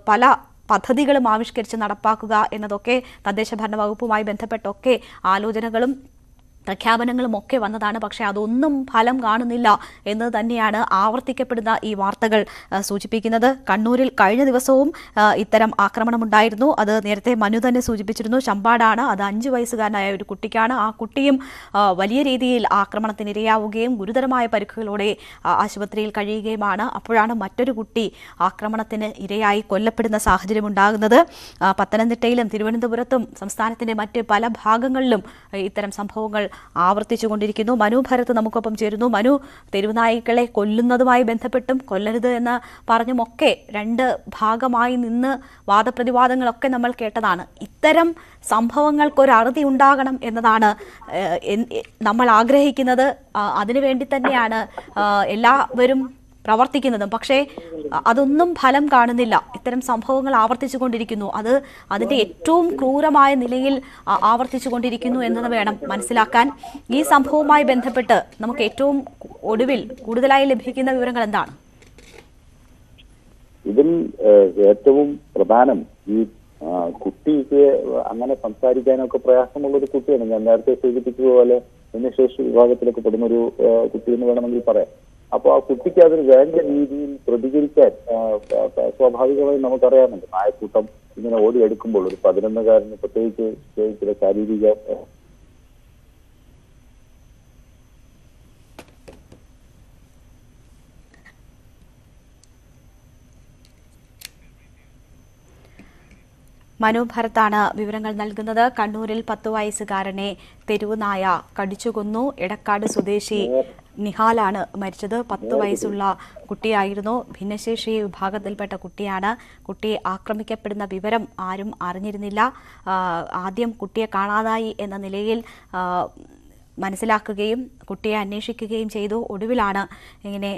പല പദ്ധതികളും ആവിഷ്കരിച്ച് നടപ്പാക്കുക എന്നതൊക്കെ തദ്ദേശ ഭരണ വകുപ്പുമായി ബന്ധപ്പെട്ടൊക്കെ ആലോചനകളും പ്രഖ്യാപനങ്ങളും ഒക്കെ വന്നതാണ്. പക്ഷേ അതൊന്നും ഫലം കാണുന്നില്ല എന്ന് തന്നെയാണ് ആവർത്തിക്കപ്പെടുന്ന ഈ വാർത്തകൾ സൂചിപ്പിക്കുന്നത്. കണ്ണൂരിൽ കഴിഞ്ഞ ദിവസവും ഇത്തരം ആക്രമണമുണ്ടായിരുന്നു. അത് നേരത്തെ മനു തന്നെ സൂചിപ്പിച്ചിരുന്നു. ചമ്പാടാണ്, അത് 5 വയസ്സുകാരനായ ഒരു കുട്ടിക്കാണ്. ആ കുട്ടിയും വലിയ രീതിയിൽ ആക്രമണത്തിനിരയാവുകയും ഗുരുതരമായ പരിക്കുകളോടെ ആശുപത്രിയിൽ കഴിയുകയുമാണ്. അപ്പോഴാണ് മറ്റൊരു കുട്ടി ആക്രമണത്തിന് ഇരയായി കൊല്ലപ്പെടുന്ന സാഹചര്യം ഉണ്ടാകുന്നത്. പത്തനംതിട്ടയിലും തിരുവനന്തപുരത്തും സംസ്ഥാനത്തിന്റെ മറ്റ് പല ഭാഗങ്ങളിലും ഇത്തരം സംഭവങ്ങൾ ആവർത്തിച്ചുകൊണ്ടിരിക്കുന്നു. മനു ഭരത് നമുക്കൊപ്പം ചേരുന്നു. മനു, തെരുവുനായ്ക്കളെ കൊല്ലുന്നതുമായി ബന്ധപ്പെട്ടും കൊല്ലരുത് എന്ന് പറഞ്ഞുമൊക്കെ 2 ഭാഗമായി നിന്ന് വാദപ്രതിവാദങ്ങളൊക്കെ നമ്മൾ കേട്ടതാണ്. ഇത്തരം സംഭവങ്ങൾക്കൊരു അറുതി ഉണ്ടാകണം എന്നതാണ് നമ്മൾ ആഗ്രഹിക്കുന്നത്. അതിനുവേണ്ടി തന്നെയാണ് എല്ലാവരും പ്രവർത്തിക്കുന്നതും. പക്ഷേ അതൊന്നും ഫലം കാണുന്നില്ല. ഇത്തരം സംഭവങ്ങൾ ആവർത്തിച്ചു കൊണ്ടിരിക്കുന്നു. അതിൻ്റെ ഏറ്റവും ക്രൂരമായ നിലയിൽ ആവർത്തിച്ചു കൊണ്ടിരിക്കുന്നു എന്നത് വേണം മനസ്സിലാക്കാൻ. ഈ സംഭവവുമായി ബന്ധപ്പെട്ട് നമുക്ക് ഏറ്റവും ഒടുവിൽ കൂടുതലായി ലഭിക്കുന്ന വിവരങ്ങൾ എന്താണ്? ഇതിൽ ഏറ്റവും പ്രധാനം ഈ കുട്ടിക്ക് അങ്ങനെ സംസാരിക്കാനൊക്കെ പ്രയാസമുള്ള ഒരു കുട്ടിയാണ്. ഞാൻ നേരത്തെ സൂചിപ്പിച്ചതുപോലെ ഭിന്നശേഷി വിഭാഗത്തിലൊക്കെ പെടുന്ന ഒരു കുട്ടി എന്ന് വേണമെങ്കിൽ പറയാം. അപ്പോൾ ആ കുട്ടിക്ക് അതിന് വേണ്ട രീതിയിൽ പ്രതികരിക്കാൻ സ്വാഭാവികമായി നമുക്കറിയാമല്ലോ. നായക്കൂട്ടം ഇങ്ങനെ ഓടിയെടുക്കുമ്പോൾ ഒരു 11-കാരന് പ്രത്യേകിച്ച് ചില ശാരീരിക മനു ഭരത്താണ് വിവരങ്ങൾ നൽകുന്നത്. കണ്ണൂരിൽ 10 വയസ്സുകാരനെ തെരുവുനായ കടിച്ചു കൊന്നു. എടക്കാട് സ്വദേശി നിഹാലാണ് മരിച്ചത്. 10 വയസ്സുള്ള കുട്ടിയായിരുന്നു. ഭിന്നശേഷി വിഭാഗത്തിൽപ്പെട്ട കുട്ടിയാണ്. കുട്ടി ആക്രമിക്കപ്പെടുന്ന വിവരം ആരും അറിഞ്ഞിരുന്നില്ല. ആദ്യം കുട്ടിയെ കാണാതായി എന്ന നിലയിൽ മനസ്സിലാക്കുകയും കുട്ടിയെ അന്വേഷിക്കുകയും ചെയ്തു. ഒടുവിലാണ് ഇങ്ങനെ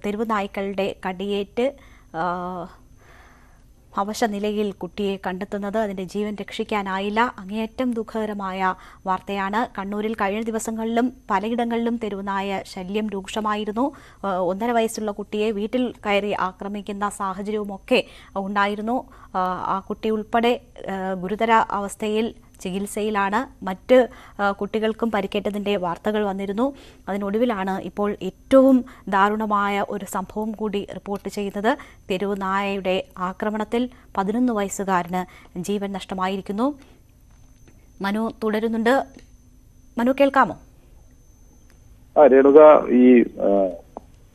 തെരുവുനായ്ക്കളുടെ കടിയേറ്റ് അവശ നിലയിൽ കുട്ടിയെ കണ്ടെത്തുന്നത്. അതിൻ്റെ ജീവൻ രക്ഷിക്കാനായില്ല. അങ്ങേയറ്റം ദുഃഖകരമായ വാർത്തയാണ്. കണ്ണൂരിൽ കഴിഞ്ഞ ദിവസങ്ങളിലും പലയിടങ്ങളിലും തെരുവുനായ ശല്യം രൂക്ഷമായിരുന്നു. 1.5 വയസ്സുള്ള കുട്ടിയെ വീട്ടിൽ കയറി ആക്രമിക്കുന്ന സാഹചര്യവുമൊക്കെ ഉണ്ടായിരുന്നു. ആ കുട്ടി ഉൾപ്പെടെ ഗുരുതര അവസ്ഥയിൽ ചികിത്സയിലാണ്. മറ്റ് കുട്ടികൾക്കും പരിക്കേറ്റതിൻ്റെ വാർത്തകൾ വന്നിരുന്നു. അതിനൊടുവിലാണ് ഇപ്പോൾ ഏറ്റവും ദാരുണമായ ഒരു സംഭവം കൂടി റിപ്പോർട്ട് ചെയ്യുന്നത്. തെരുവുനായയുടെ ആക്രമണത്തിൽ 11 വയസ്സുകാരന് ജീവൻ നഷ്ടമായിരിക്കുന്നു. മനു തുടരുന്നുണ്ട്. മനു, കേൾക്കാമോ? രേണുക,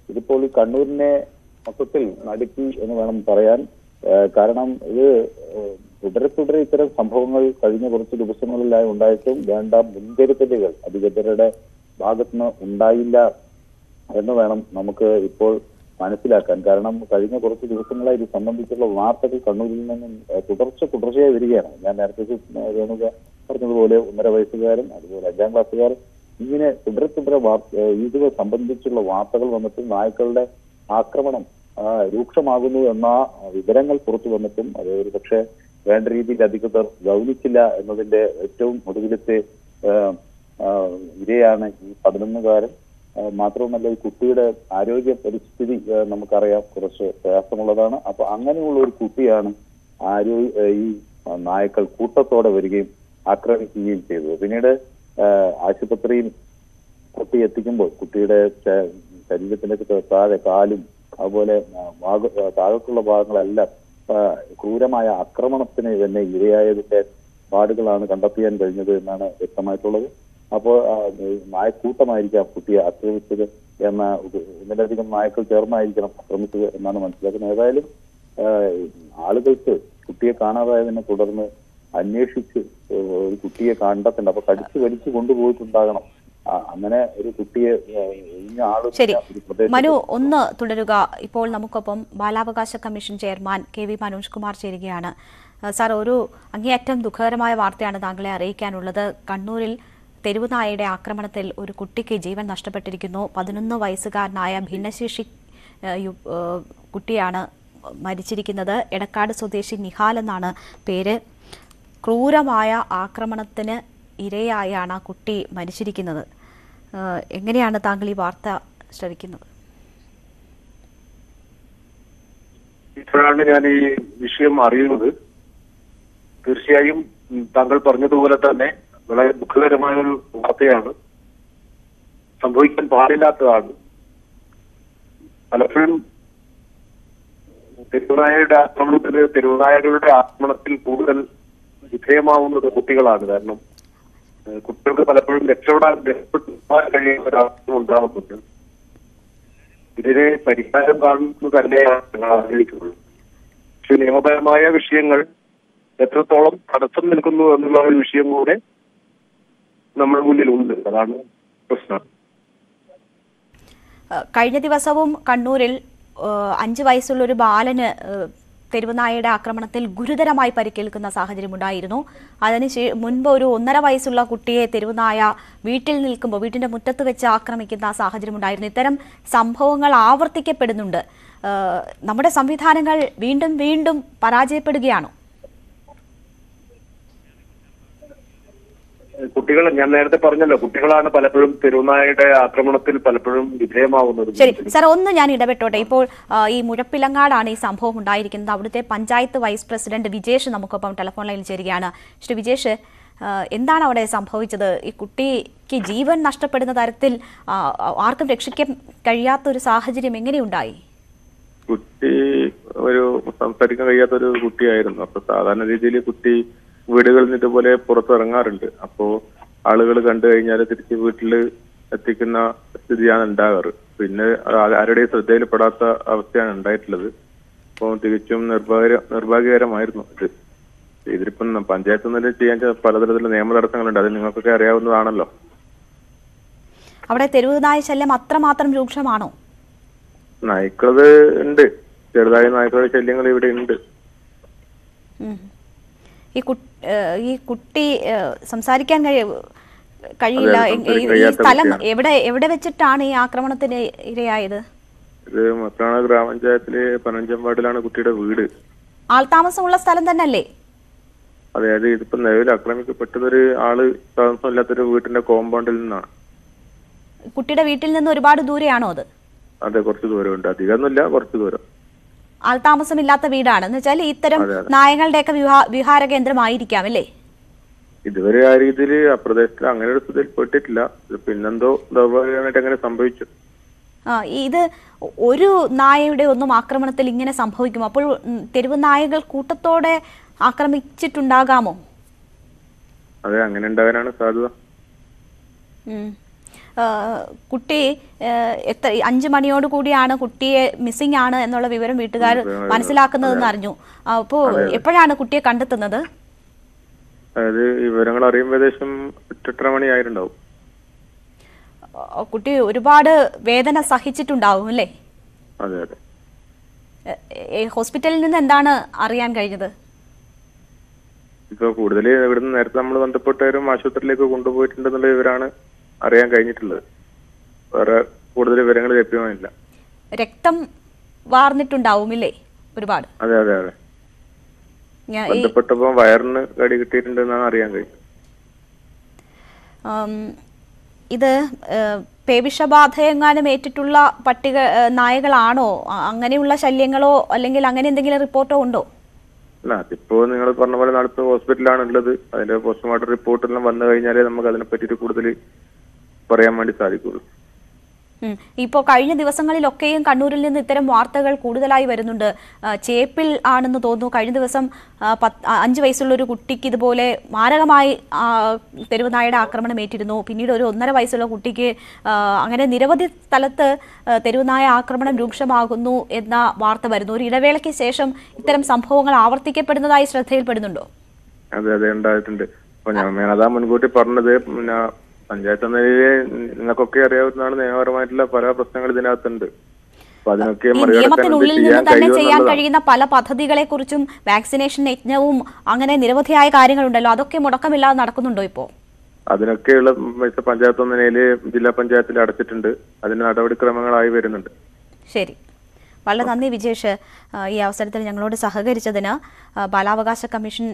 ഇതിപ്പോൾ ഈ കണ്ണൂരിനെ മൊത്തത്തിൽ നടുക്കി എന്ന് വേണം പറയാൻ. കാരണം ഇത് തുടരെ ഇത്തരം സംഭവങ്ങൾ കഴിഞ്ഞ കുറച്ച് ദിവസങ്ങളിലായി ഉണ്ടായിട്ടും വേണ്ട മുൻകരുതലുകൾ അധികൃതരുടെ ഭാഗത്തുനിന്ന് ഉണ്ടായില്ല എന്ന് വേണം നമുക്ക് ഇപ്പോൾ മനസ്സിലാക്കാൻ. കാരണം കഴിഞ്ഞ കുറച്ച് ദിവസങ്ങളായി ഇത് സംബന്ധിച്ചുള്ള വാർത്തകൾ കണ്ണൂരിൽ നിന്നും തുടർച്ചയായി വരികയാണ്. ഞാൻ നേരത്തെ രേണുക പറഞ്ഞതുപോലെ 1.5 വയസ്സുകാരൻ, അതുപോലെ 5ാം ക്ലാസ്സുകാരൻ, ഇങ്ങനെ തുടരെ ഇത് സംബന്ധിച്ചുള്ള വാർത്തകൾ വന്നിട്ടും നായ്ക്കളുടെ ആക്രമണം രൂക്ഷമാകുന്നു എന്ന വിവരങ്ങൾ പുറത്തു വന്നിട്ടും അത് ഒരു പക്ഷേ വേണ്ട രീതിയിൽ അധികൃതർ ഗൗനിച്ചില്ല എന്നതിന്റെ ഏറ്റവും ഒടുവിലത്തെ ഇരയാണ് ഈ 11-കാരൻ. മാത്രവുമല്ല, ഈ കുട്ടിയുടെ ആരോഗ്യ പരിസ്ഥിതി നമുക്കറിയാം കുറച്ച് പ്രയാസമുള്ളതാണ്. അപ്പൊ അങ്ങനെയുള്ള ഒരു കുട്ടിയാണ് ഈ നായ്ക്കൾ കൂട്ടത്തോടെ വരികയും ആക്രമിക്കുകയും ചെയ്തത്. പിന്നീട് ആശുപത്രിയിൽ കുട്ടി എത്തിക്കുമ്പോൾ കുട്ടിയുടെ ശരീരത്തിന്റെ താഴെ കാലും അതുപോലെ താഴോട്ടുള്ള ഭാഗങ്ങളെല്ലാം ക്രൂരമായ ആക്രമണത്തിന് തന്നെ ഇരയായതിന്റെ പാടുകളാണ് കണ്ടെത്തിയാൻ കഴിഞ്ഞത് എന്നാണ് വ്യക്തമായിട്ടുള്ളത്. അപ്പോൾ നായക്കൂട്ടമായിരിക്കാം കുട്ടിയെ ആക്രമിച്ചത് എന്ന ഒന്നിലധികം നായ്ക്കൾ ചേർന്നായിരിക്കണം ആക്രമിച്ചത് എന്നാണ് മനസ്സിലാക്കുന്നത്. ഏതായാലും ആളുകൾക്ക് കുട്ടിയെ കാണാതായതിനെ തുടർന്ന് അന്വേഷിച്ച് ഒരു കുട്ടിയെ കണ്ടെത്തണ്ട. അപ്പൊ കടിച്ചു വലിച്ചു കൊണ്ടുപോയിട്ടുണ്ടാകണം. അങ്ങനെ ഒരു കുട്ടിയെ ശരി മനു ഒന്ന് തുടരുക. ഇപ്പോൾ നമുക്കൊപ്പം ബാലാവകാശ commission chairman KV Manoj Kumar ചേരുകയാണ്. സാർ, ഒരു അങ്ങേയറ്റം ദുഃഖകരമായ വാർത്തയാണ് താങ്കളെ അറിയിക്കാനുള്ളത്. കണ്ണൂരിൽ തെരുവുനായയുടെ ആക്രമണത്തിൽ ഒരു കുട്ടിക്ക് ജീവൻ നഷ്ടപ്പെട്ടിരിക്കുന്നു. 11 വയസ്സുകാരനായ ഭിന്നശേഷി കുട്ടിയാണ് മരിച്ചിരിക്കുന്നത്. എടക്കാട് സ്വദേശി നിഹാൽ എന്നാണ് പേര്. ക്രൂരമായ ആക്രമണത്തിന് ഇരയായാണ് ആ കുട്ടി മരിച്ചിരിക്കുന്നത്. എങ്ങനെയാണ് താങ്കൾ ഈ വാർത്ത ശ്രവിക്കുന്നത്? ഇപ്പോഴാണ് ഞാൻ ഈ വിഷയം അറിയുന്നത്. തീർച്ചയായും താങ്കൾ പറഞ്ഞതുപോലെ തന്നെ വളരെ ദുഃഖകരമായ ഒരു വാർത്തയാണ്. സംഭവിക്കാൻ പാടില്ലാത്തതാണ്. പലപ്പോഴും തെരുവുനായകളുടെ ആക്രമണത്തിൽ കൂടുതൽ വിധേയമാവുന്നത് കുട്ടികളാണ്. കാരണം കുട്ടികൾക്ക് പലപ്പോഴും രക്ഷപ്പെടാൻ കഴിയുന്ന ഒരവസ്ഥ ഉണ്ടാവുന്നുണ്ട്. ഇതിന് പരിഹാരം കാണുന്നത് തന്നെയാണ് ഞങ്ങൾ ആഗ്രഹിക്കുന്നത്. പക്ഷെ നിയമപരമായ വിഷയങ്ങൾ എത്രത്തോളം തടസ്സം നിൽക്കുന്നു എന്നുള്ള ഒരു വിഷയം കൂടെ നമ്മുടെ മുന്നിലുണ്ട്. അതാണ് പ്രശ്നം. കഴിഞ്ഞ ദിവസവും കണ്ണൂരിൽ 5 വയസ്സുള്ള ഒരു ബാലന് തെരുവുനായയുടെ ആക്രമണത്തിൽ ഗുരുതരമായി പരിക്കേൽക്കുന്ന സാഹചര്യമുണ്ടായിരുന്നു. അതിന് മുൻപ് ഒരു 1.5 വയസ്സുള്ള കുട്ടിയെ തെരുവുനായ വീട്ടിന്റെ മുറ്റത്ത് വെച്ച് ആക്രമിക്കുന്ന സാഹചര്യമുണ്ടായിരുന്നു. ഇത്തരം സംഭവങ്ങൾ ആവർത്തിക്കപ്പെടുന്നുണ്ട്. നമ്മുടെ സംവിധാനങ്ങൾ വീണ്ടും വീണ്ടും പരാജയപ്പെടുകയാണോ? കുട്ടികൾ, ഞാൻ നേരത്തെ പറഞ്ഞല്ലോ, കുട്ടികളാണ് പലപ്പോഴും തെരുവുനായയുടെ ആക്രമണത്തിൽ പലപ്പോഴും വിധേയമാവുന്നത്. ശരി സാർ, ഒന്ന് ഞാൻ ഇടപെട്ടോട്ടെ. ഇപ്പോൾ ഈ മുഴപ്പിലങ്ങാടാണ് ഈ സംഭവം ഉണ്ടായിരിക്കുന്നത്. അവിടുത്തെ പഞ്ചായത്ത് വൈസ് പ്രസിഡന്റ് വിജേഷ് നമുക്കൊപ്പം ടെലിഫോൺ ലൈനിൽ ചേരുകയാണ്. ശ്രീ വിജേഷ്, എന്താണ് അവിടെ സംഭവിച്ചത്? ഈ കുട്ടിക്ക് ജീവൻ നഷ്ടപ്പെടുന്ന തരത്തിൽ ആർക്കും രക്ഷിക്കാൻ കഴിയാത്ത ഒരു സാഹചര്യം എങ്ങനെയുണ്ടായി? കുട്ടി ഒരു സംസാരിക്കാൻ കഴിയാത്തൊരു കുട്ടിയായിരുന്നു. അപ്പൊ സാധാരണ രീതിയിൽ കുട്ടി വീടുകളിൽ നിന്ന് ഇതുപോലെ പുറത്തിറങ്ങാറുണ്ട്. അപ്പോ ആളുകൾ കണ്ടു കഴിഞ്ഞാൽ തിരിച്ച് വീട്ടിൽ എത്തിക്കുന്ന സ്ഥിതിയാണ് ഉണ്ടാകാറ്. പിന്നെ ആരുടെയും ശ്രദ്ധയിൽപ്പെടാത്ത അവസ്ഥയാണ് ഉണ്ടായിട്ടുള്ളത്. അപ്പോൾ തികച്ചും നിർഭാഗ്യകരമായിരുന്നു ഇത്. ഇതിലിപ്പം പഞ്ചായത്ത് നില ചെയ്യാൻ പലതരത്തിലുള്ള നിയമ തടസ്സങ്ങളുണ്ട്. അത് നിങ്ങൾക്കൊക്കെ അറിയാവുന്നതാണല്ലോ. അവിടെ തെരുവുനായ ശല്യം അത്രമാത്രം രൂക്ഷമാണോ? നായ്ക്കളത് ഉണ്ട്, ചെറുതായ നായ്ക്കളുടെ ശല്യങ്ങൾ ഇവിടെ ഉണ്ട്. ഈ കുട്ടി സംസാരിക്കാൻ കഴിയില്ല. ഈ സ്ഥലം എവിടെ വെച്ചിട്ടാണ് ഈ ആക്രമണത്തിന് ഇരയായത്? ഇത് മക്രാണ ഗ്രാമപഞ്ചായത്തിലെ 15ാം വാർഡിലാണ് കുട്ടിയുടെ വീട്. ആൾതാമസമുള്ള സ്ഥലം തന്നെയല്ലേ? അതായത് ഇതിപ്പോ നിലവിൽ ആക്രമിക്കപ്പെട്ടതൊരു ആള് താമസമില്ലാത്തൊരു വീട്ടിന്റെ കോമ്പൗണ്ടിൽ നിന്നാണ്. കുട്ടിയുടെ വീട്ടിൽ നിന്ന് ഒരുപാട് ദൂരെയാണോ അത്? അതെ, കുറച്ച് ദൂരമുണ്ട്. അധികമൊന്നുമില്ല, കുറച്ച് ദൂരം. ആൾതാമസമില്ലാത്ത വീടാണ് എന്ന് വെച്ചാൽ ഇത്തരം നായകളുടെയൊക്കെ വിഹാര കേന്ദ്രമായിരിക്കാം അല്ലേ? ഇതുവരെ ആ രീതിയിൽ ആ പ്രദേശത്തിൽ അങ്ങനെ ഒരു സ്ഥിതിയിൽ പെട്ടിട്ടില്ല. പിന്നെന്തോ ദൗർഭാഗ്യമായിട്ട് അങ്ങനെ സംഭവിച്ചു. ഇത് ഒരു നായയുടെ ഒന്നും ആക്രമണത്തിൽ ഇങ്ങനെ സംഭവിക്കും. അപ്പോൾ തെരുവ് നായകൾ കൂട്ടത്തോടെ ആക്രമിച്ചിട്ടുണ്ടാകാമോ? അതെ, അങ്ങനെ ഉണ്ടാകാനാണ് സാധ്യത. കുട്ടി 5 മണിയോട് കൂടിയാണ് കുട്ടിയെ മിസ്സിംഗ് ആണ് എന്നുള്ള വിവരം വീട്ടുകാർ മനസ്സിലാക്കുന്നതെന്ന് അറിഞ്ഞു. അപ്പോ എപ്പോഴാണ് കുട്ടിയെ കണ്ടെത്തുന്നത്? അതായത് വിവരങ്ങൾ അറിയുമ്പോൾ ഏകദേശം 8:30 മണിയായിട്ടുണ്ടാവും. കുട്ടി ഒരുപാട് വേദന സഹിച്ചിട്ടുണ്ടാവും അല്ലേ? അതെ അതെ. ഹോസ്പിറ്റലിൽ നിന്ന് എന്താണ് അറിയാൻ കഴിഞ്ഞത്? ഇപ്പൊ കൂടുതൽ ഇവിടുന്ന് നേരത്തെ നമ്മൾ ബന്ധപ്പെട്ടവരും ആശുപത്രിയിലേക്ക് കൊണ്ടുപോയിട്ടുണ്ടെന്നുള്ള വിവരമാണ് അറിയാൻ കഴിഞ്ഞിട്ടുള്ളത്. വേറെ കൂടുതൽ വിവരങ്ങൾ ലഭ്യമായില്ല. രക്തം വാർന്നിട്ടുണ്ടാവുമില്ലേ ഒരുപാട്? അതെ അതെ അതെ. ബന്ധപ്പെട്ടപ്പോ വയറിന് കടി കിട്ടിയിട്ടുണ്ടെന്നാണ് അറിയാൻ കഴിഞ്ഞത്. ഇത് പേവിഷബാധയെങ്ങാനും ഏറ്റിട്ടുള്ള നായകളാണോ? അങ്ങനെയുള്ള ശല്യങ്ങളോ അല്ലെങ്കിൽ അങ്ങനെ എന്തെങ്കിലും റിപ്പോർട്ടോ ഉണ്ടോ? അല്ല, അതിപ്പോ നിങ്ങൾ പറഞ്ഞ പോലെ നാളെ ഹോസ്പിറ്റലാണ് ഉള്ളത്. അതിന്റെ പോസ്റ്റ്മോർട്ടം റിപ്പോർട്ടെല്ലാം വന്നു കഴിഞ്ഞാലേ നമുക്ക് അതിനെ പറ്റിയിട്ട് കൂടുതൽ പറയാൻ വേണ്ടി സാധിക്കുള്ളൂ. ഇപ്പോൾ കഴിഞ്ഞ ദിവസങ്ങളിലൊക്കെയും കണ്ണൂരിൽ നിന്ന് ഇത്തരം വാർത്തകൾ കൂടുതലായി വരുന്നുണ്ട്. ചേപ്പിൽ ആണെന്ന് തോന്നുന്നു കഴിഞ്ഞ ദിവസം 5 വയസ്സുള്ള ഒരു കുട്ടിക്ക് ഇതുപോലെ മാരകമായി തെരുവുനായയുടെ ആക്രമണം ഏറ്റിരുന്നു. പിന്നീട് ഒരു 1.5 വയസ്സുള്ള കുട്ടിക്ക് അങ്ങനെ നിരവധി സ്ഥലത്ത് തെരുവുനായ ആക്രമണം രൂക്ഷമാകുന്നു എന്ന വാർത്ത വരുന്നു. ഒരു ഇടവേളയ്ക്ക് ശേഷം ഇത്തരം സംഭവങ്ങൾ ആവർത്തിക്കപ്പെടുന്നതായി ശ്രദ്ധയിൽപ്പെടുന്നുണ്ടോ? അതെ അതെ ഉണ്ടായിട്ടുണ്ട്. അപ്പൊ ഞാൻ അതാ മുൻകൂട്ടി പറഞ്ഞത്. പിന്നെ പഞ്ചായത്ത് നിലയിലെ നിങ്ങൾക്കൊക്കെ അറിയാവുന്നതാണ് നിയമപരമായിട്ടുള്ള പല പ്രശ്നങ്ങൾ ഇതിനകത്തുണ്ട്. അപ്പൊ അതിനൊക്കെ നിയമത്തിനുള്ളിൽ നിന്ന് തന്നെ ചെയ്യാൻ കഴിയുന്ന പല പദ്ധതികളെ കുറിച്ചും വാക്സിനേഷൻ യജ്ഞവും അങ്ങനെ നിരവധിയായ കാര്യങ്ങളുണ്ടല്ലോ, അതൊക്കെ മുടക്കമില്ലാതെ നടക്കുന്നുണ്ടോ ഇപ്പോ? അതിനൊക്കെയുള്ള പഞ്ചായത്ത് നിലയില് ജില്ലാ പഞ്ചായത്തിൽ അടച്ചിട്ടുണ്ട്. അതിന് നടപടിക്രമങ്ങളായി വരുന്നുണ്ട്. ശരി, വളരെ നന്ദി വിജേഷ്. ഈ അവസരത്തിൽ ഞങ്ങളോട് സഹകരിച്ചതിന്. ബാലാവകാശ കമ്മീഷൻ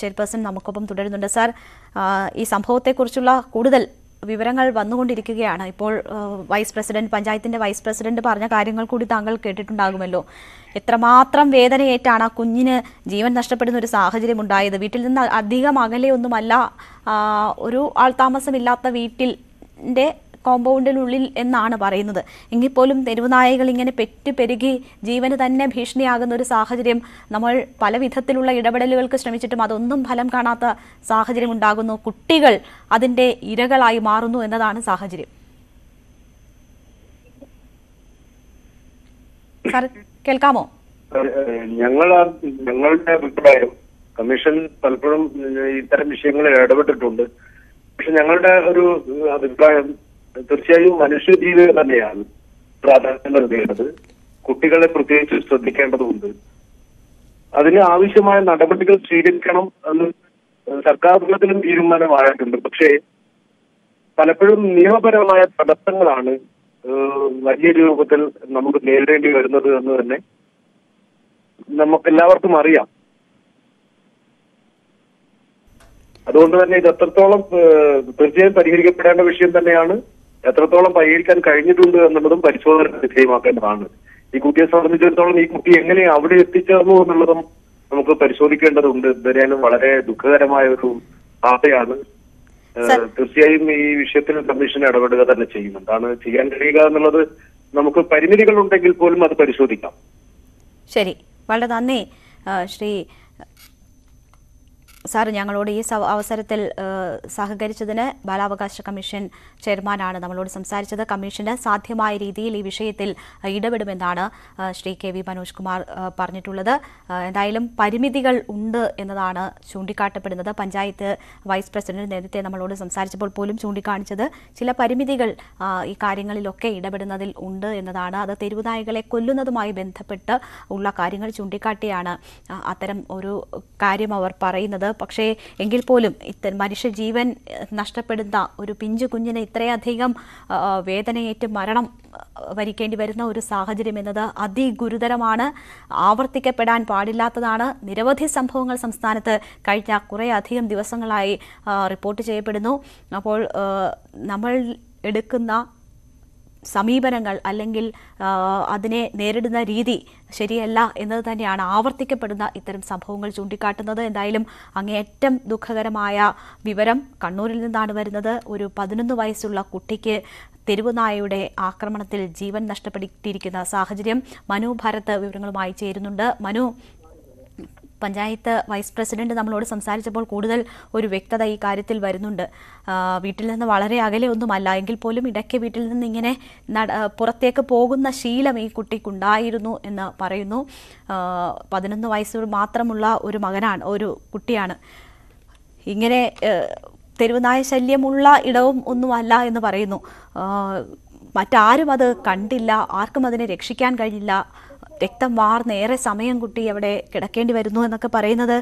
ചെയർപേഴ്സൺ നമുക്കൊപ്പം തുടരുന്നുണ്ട്. സാർ, ഈ സംഭവത്തെക്കുറിച്ചുള്ള കൂടുതൽ വിവരങ്ങൾ വന്നുകൊണ്ടിരിക്കുകയാണ്. ഇപ്പോൾ പഞ്ചായത്തിന്റെ വൈസ് പ്രസിഡന്റ് പറഞ്ഞ കാര്യങ്ങൾ കൂടി താങ്കൾ കേട്ടിട്ടുണ്ടാകുമല്ലോ. എത്രമാത്രം വേദനയേറ്റാണ് ആ കുഞ്ഞിന് ജീവൻ നഷ്ടപ്പെടുന്ന ഒരു സാഹചര്യം ഉണ്ടായത്. വീട്ടിൽ നിന്ന് അധികം അകലെയൊന്നുമല്ല, ഒരു ആൾതാമസമില്ലാത്ത വീട്ടിന്റെ കോമ്പൗണ്ടിനുള്ളിൽ എന്നാണ് പറയുന്നത്. എങ്കിൽ പോലും തെരുവുനായകൾ ഇങ്ങനെ പെരുകി ജീവന് തന്നെ ഭീഷണിയാകുന്ന ഒരു സാഹചര്യം, നമ്മൾ പല വിധത്തിലുള്ള ഇടപെടലുകൾക്ക് ശ്രമിച്ചിട്ടും അതൊന്നും ഫലം കാണാത്ത സാഹചര്യം ഉണ്ടാകുന്നു. കുട്ടികൾ അതിന്റെ ഇരകളായി മാറുന്നു എന്നതാണ് സാഹചര്യം. സാർ കേൾക്കാമോ? ഞങ്ങളുടെ അഭിപ്രായം, കമ്മീഷൻ പലപ്പോഴും ഇത്തരം വിഷയങ്ങളിൽ ഇടപെട്ടിട്ടുണ്ട്. പക്ഷെ ഞങ്ങളുടെ ഒരു അഭിപ്രായം തീർച്ചയായും മനുഷ്യജീവി തന്നെയാണ് പ്രാധാന്യം നൽകേണ്ടത്. കുട്ടികളെ പ്രത്യേകിച്ച് ശ്രദ്ധിക്കേണ്ടതുണ്ട്. അതിന് ആവശ്യമായ നടപടികൾ സ്വീകരിക്കണം എന്ന് സർക്കാർ തലത്തിലും തീരുമാനമായിട്ടുണ്ട്. പക്ഷേ പലപ്പോഴും നിയമപരമായ തടസ്സങ്ങളാണ് വലിയ രൂപത്തിൽ നമുക്ക് നേരിടേണ്ടി വരുന്നത് എന്ന് തന്നെ നമുക്കെല്ലാവർക്കും അറിയാം. അതുകൊണ്ട് തന്നെ ഇത് എത്രത്തോളം തീർച്ചയായും പരിഹരിക്കപ്പെടേണ്ട വിഷയം തന്നെയാണ്. എത്രത്തോളം പരിഹരിക്കാൻ കഴിഞ്ഞിട്ടുണ്ട് എന്നുള്ളതും പരിശോധന വിധേയമാക്കേണ്ടതാണ്. ഈ കുട്ടിയെ സംബന്ധിച്ചിടത്തോളം ഈ കുട്ടി എങ്ങനെ അവിടെ എത്തിച്ചേർന്നു എന്നുള്ളതും നമുക്ക് പരിശോധിക്കേണ്ടതുണ്ട്. എന്തായാലും വളരെ ദുഃഖകരമായ ഒരു വാർത്തയാണ്. തീർച്ചയായും ഈ വിഷയത്തിൽ കമ്മീഷൻ ഇടപെടുക തന്നെ ചെയ്യും. എന്താണ് ചെയ്യാൻ കഴിയുക എന്നുള്ളത് നമുക്ക് പരിമിതികൾ ഉണ്ടെങ്കിൽ പോലും അത് പരിശോധിക്കാം. ശരി, വളരെ നന്ദി ശ്രീ സാർ. ഞങ്ങളോട് ഈ അവസരത്തിൽ സഹകരിച്ചതിന് ബാലാവകാശ കമ്മീഷൻ ചെയർമാനാണ് നമ്മളോട് സംസാരിച്ചത്. കമ്മീഷന് സാധ്യമായ രീതിയിൽ ഈ വിഷയത്തിൽ ഇടപെടുമെന്നാണ് ശ്രീ KV മനോജ് കുമാർ പറഞ്ഞിട്ടുള്ളത്. എന്തായാലും പരിമിതികൾ ഉണ്ട് എന്നതാണ് ചൂണ്ടിക്കാട്ടപ്പെടുന്നത്. പഞ്ചായത്ത് വൈസ് പ്രസിഡന്റ് നേരത്തെ നമ്മളോട് സംസാരിച്ചപ്പോൾ പോലും ചൂണ്ടിക്കാണിച്ചത് ചില പരിമിതികൾ ഈ കാര്യങ്ങളിലൊക്കെ ഇടപെടുന്നതിൽ ഉണ്ട് എന്നതാണ്. അത് തെരുവുനായകളെ കൊല്ലുന്നതുമായി ബന്ധപ്പെട്ട് ഉള്ള കാര്യങ്ങൾ ചൂണ്ടിക്കാട്ടിയാണ് അത്തരം ഒരു കാര്യം അവർ പറയുന്നത്. പക്ഷേ എങ്കിൽ പോലും മനുഷ്യജീവൻ നഷ്ടപ്പെടുന്ന ഒരു പിഞ്ചു കുഞ്ഞിനെ ഇത്രയധികം വേദനയേറ്റ് മരണം വരിക്കേണ്ടി വരുന്ന ഒരു സാഹചര്യം എന്നത് അതിഗുരുതരമാണ്, ആവർത്തിക്കപ്പെടാൻ പാടില്ലാത്തതാണ്. നിരവധി സംഭവങ്ങൾ സംസ്ഥാനത്ത് കഴിഞ്ഞ കുറേയധികം ദിവസങ്ങളായി റിപ്പോർട്ട് ചെയ്യപ്പെടുന്നു. അപ്പോൾ നമ്മൾ എടുക്കുന്ന സമീപനങ്ങൾ അല്ലെങ്കിൽ അതിനെ നേരിടുന്ന രീതി ശരിയല്ല എന്നത് തന്നെയാണ് ആവർത്തിക്കപ്പെടുന്ന ഇത്തരം സംഭവങ്ങൾ ചൂണ്ടിക്കാട്ടുന്നത്. എന്തായാലും അങ്ങേയറ്റം ദുഃഖകരമായ വിവരം കണ്ണൂരിൽ നിന്നാണ് വരുന്നത്. ഒരു 11 വയസ്സുള്ള കുട്ടിക്ക് തെരുവുനായയുടെ ആക്രമണത്തിൽ ജീവൻ നഷ്ടപ്പെട്ടിരിക്കുന്ന സാഹചര്യം. മനു ഭരത് വിവരങ്ങളുമായി ചേരുന്നുണ്ട്. മനു, പഞ്ചായത്ത് വൈസ് പ്രസിഡന്റ് നമ്മളോട് സംസാരിച്ചപ്പോൾ കൂടുതൽ ഒരു വ്യക്തത ഈ കാര്യത്തിൽ വരുന്നുണ്ട്. വീട്ടിൽ നിന്ന് വളരെ അകലെ ഒന്നുമല്ല, എങ്കിൽ പോലും ഇടയ്ക്ക് വീട്ടിൽ നിന്ന് ഇങ്ങനെ പുറത്തേക്ക് പോകുന്ന ശീലം ഈ കുട്ടിക്കുണ്ടായിരുന്നു എന്ന് പറയുന്നു. 11 വയസ്സ് മാത്രമുള്ള ഒരു കുട്ടിയാണ്. ഇങ്ങനെ തെരുവുനായ ശല്യമുള്ള ഇടവും ഒന്നുമല്ല എന്ന് പറയുന്നു. മറ്റാരും അത് കണ്ടില്ല, ആർക്കും അതിനെ രക്ഷിക്കാൻ കഴിഞ്ഞില്ല, രക്തം വാർന്നേറെ സമയം കുട്ടി അവിടെ കിടക്കേണ്ടി വരുന്നു എന്നൊക്കെ പറയുന്നത്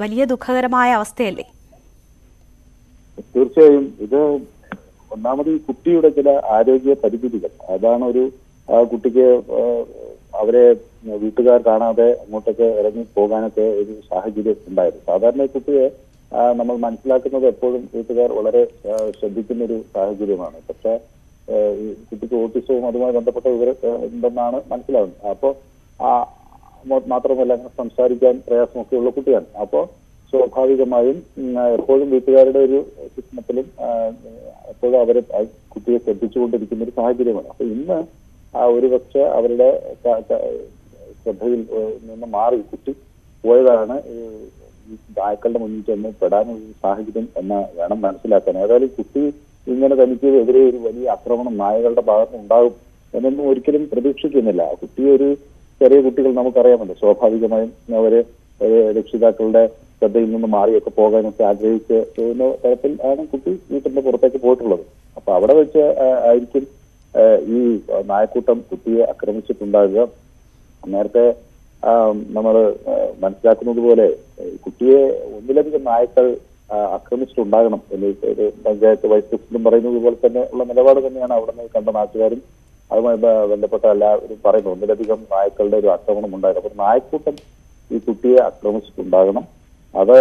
വലിയ ദുഃഖകരമായ അവസ്ഥയല്ലേ? തീർച്ചയായും ഇത് ഒന്നാമത് ഈ കുട്ടിയുടെ ചില ആരോഗ്യ പരിമിതികൾ, അതാണ് ഒരു കുട്ടിക്ക് അവരെ വീട്ടുകാർ കാണാതെ അങ്ങോട്ടൊക്കെ ഇറങ്ങി പോകാനൊക്കെ ഒരു സാഹചര്യം ഉണ്ടായിരുന്നു. സാധാരണ ഈ കുട്ടിയെ നമ്മൾ മനസ്സിലാക്കുന്നത് എപ്പോഴും വീട്ടുകാർ വളരെ ശ്രദ്ധിക്കുന്ന ഒരു സാഹചര്യമാണ്. പക്ഷെ ഈ കുട്ടിക്ക് ഓട്ടിസവും അതുമായി ബന്ധപ്പെട്ട വിവരം ഉണ്ടെന്നാണ് മനസ്സിലാവുന്നത്. അപ്പോൾ മാത്രമല്ല സംസാരിക്കാൻ പ്രയാസമൊക്കെ ഉള്ള കുട്ടിയാണ്. അപ്പോൾ സ്വാഭാവികമായും എപ്പോഴും വീട്ടുകാരുടെ ഒരു ശിക്ഷണത്തിലും എപ്പോഴും അവരെ കുട്ടിയെ ശ്രദ്ധിച്ചുകൊണ്ടിരിക്കുന്ന ഒരു സാഹചര്യമാണ്. അപ്പൊ ഇന്ന് ഒരുപക്ഷെ അവരുടെ ശ്രദ്ധയിൽ നിന്ന് മാറി കുട്ടി പോയതാണ് ഈ നായ്ക്കളുടെ മുന്നിൽ ചെന്ന് പെടാനൊരു സാഹചര്യം എന്ന് വേണം മനസ്സിലാക്കാൻ. ഏതായാലും കുട്ടി ഇങ്ങനെ തനിക്ക് എതിരെ ഒരു വലിയ ആക്രമണം നായകളുടെ ഭാഗത്ത് ഉണ്ടാകും എന്നൊന്നും ഒരിക്കലും പ്രതീക്ഷിക്കുന്നില്ല. കുട്ടി ഒരു ചെറിയ കുട്ടികൾ നമുക്കറിയാമല്ലോ, സ്വാഭാവികമായും അവര് രക്ഷിതാക്കളുടെ ശ്രദ്ധയിൽ നിന്ന് മാറിയൊക്കെ പോകാനൊക്കെ ആഗ്രഹിച്ച് തരത്തിൽ ആണ് കുട്ടി വീട്ടിന്റെ പുറത്തേക്ക് പോയിട്ടുള്ളത്. അപ്പൊ അവിടെ വെച്ച് ആയിരിക്കും ഈ നായക്കൂട്ടം കുട്ടിയെ ആക്രമിച്ചിട്ടുണ്ടാകുക. നേരത്തെ നമ്മൾ മനസ്സിലാക്കുന്നത് പോലെ കുട്ടിയെ ഒന്നിലധികം നായ്ക്കൾ ആക്രമിച്ചിട്ടുണ്ടാകണം എന്ന് പഞ്ചായത്ത് വൈസ് പ്രസിഡന്റും പറയുന്നത് പോലെ തന്നെ ഉള്ള നിലപാട് തന്നെയാണ് അവിടെ നിന്ന് കണ്ട നാട്ടുകാരും അതുമായി ബന്ധപ്പെട്ട എല്ലാവരും പറയുന്നത്. ഒന്നിലധികം നായ്ക്കളുടെ ഒരു ആക്രമണം ഉണ്ടായിരുന്നു. അപ്പൊ നായക്കൂട്ടം ഈ കുട്ടിയെ ആക്രമിച്ചിട്ടുണ്ടാകണം. അത്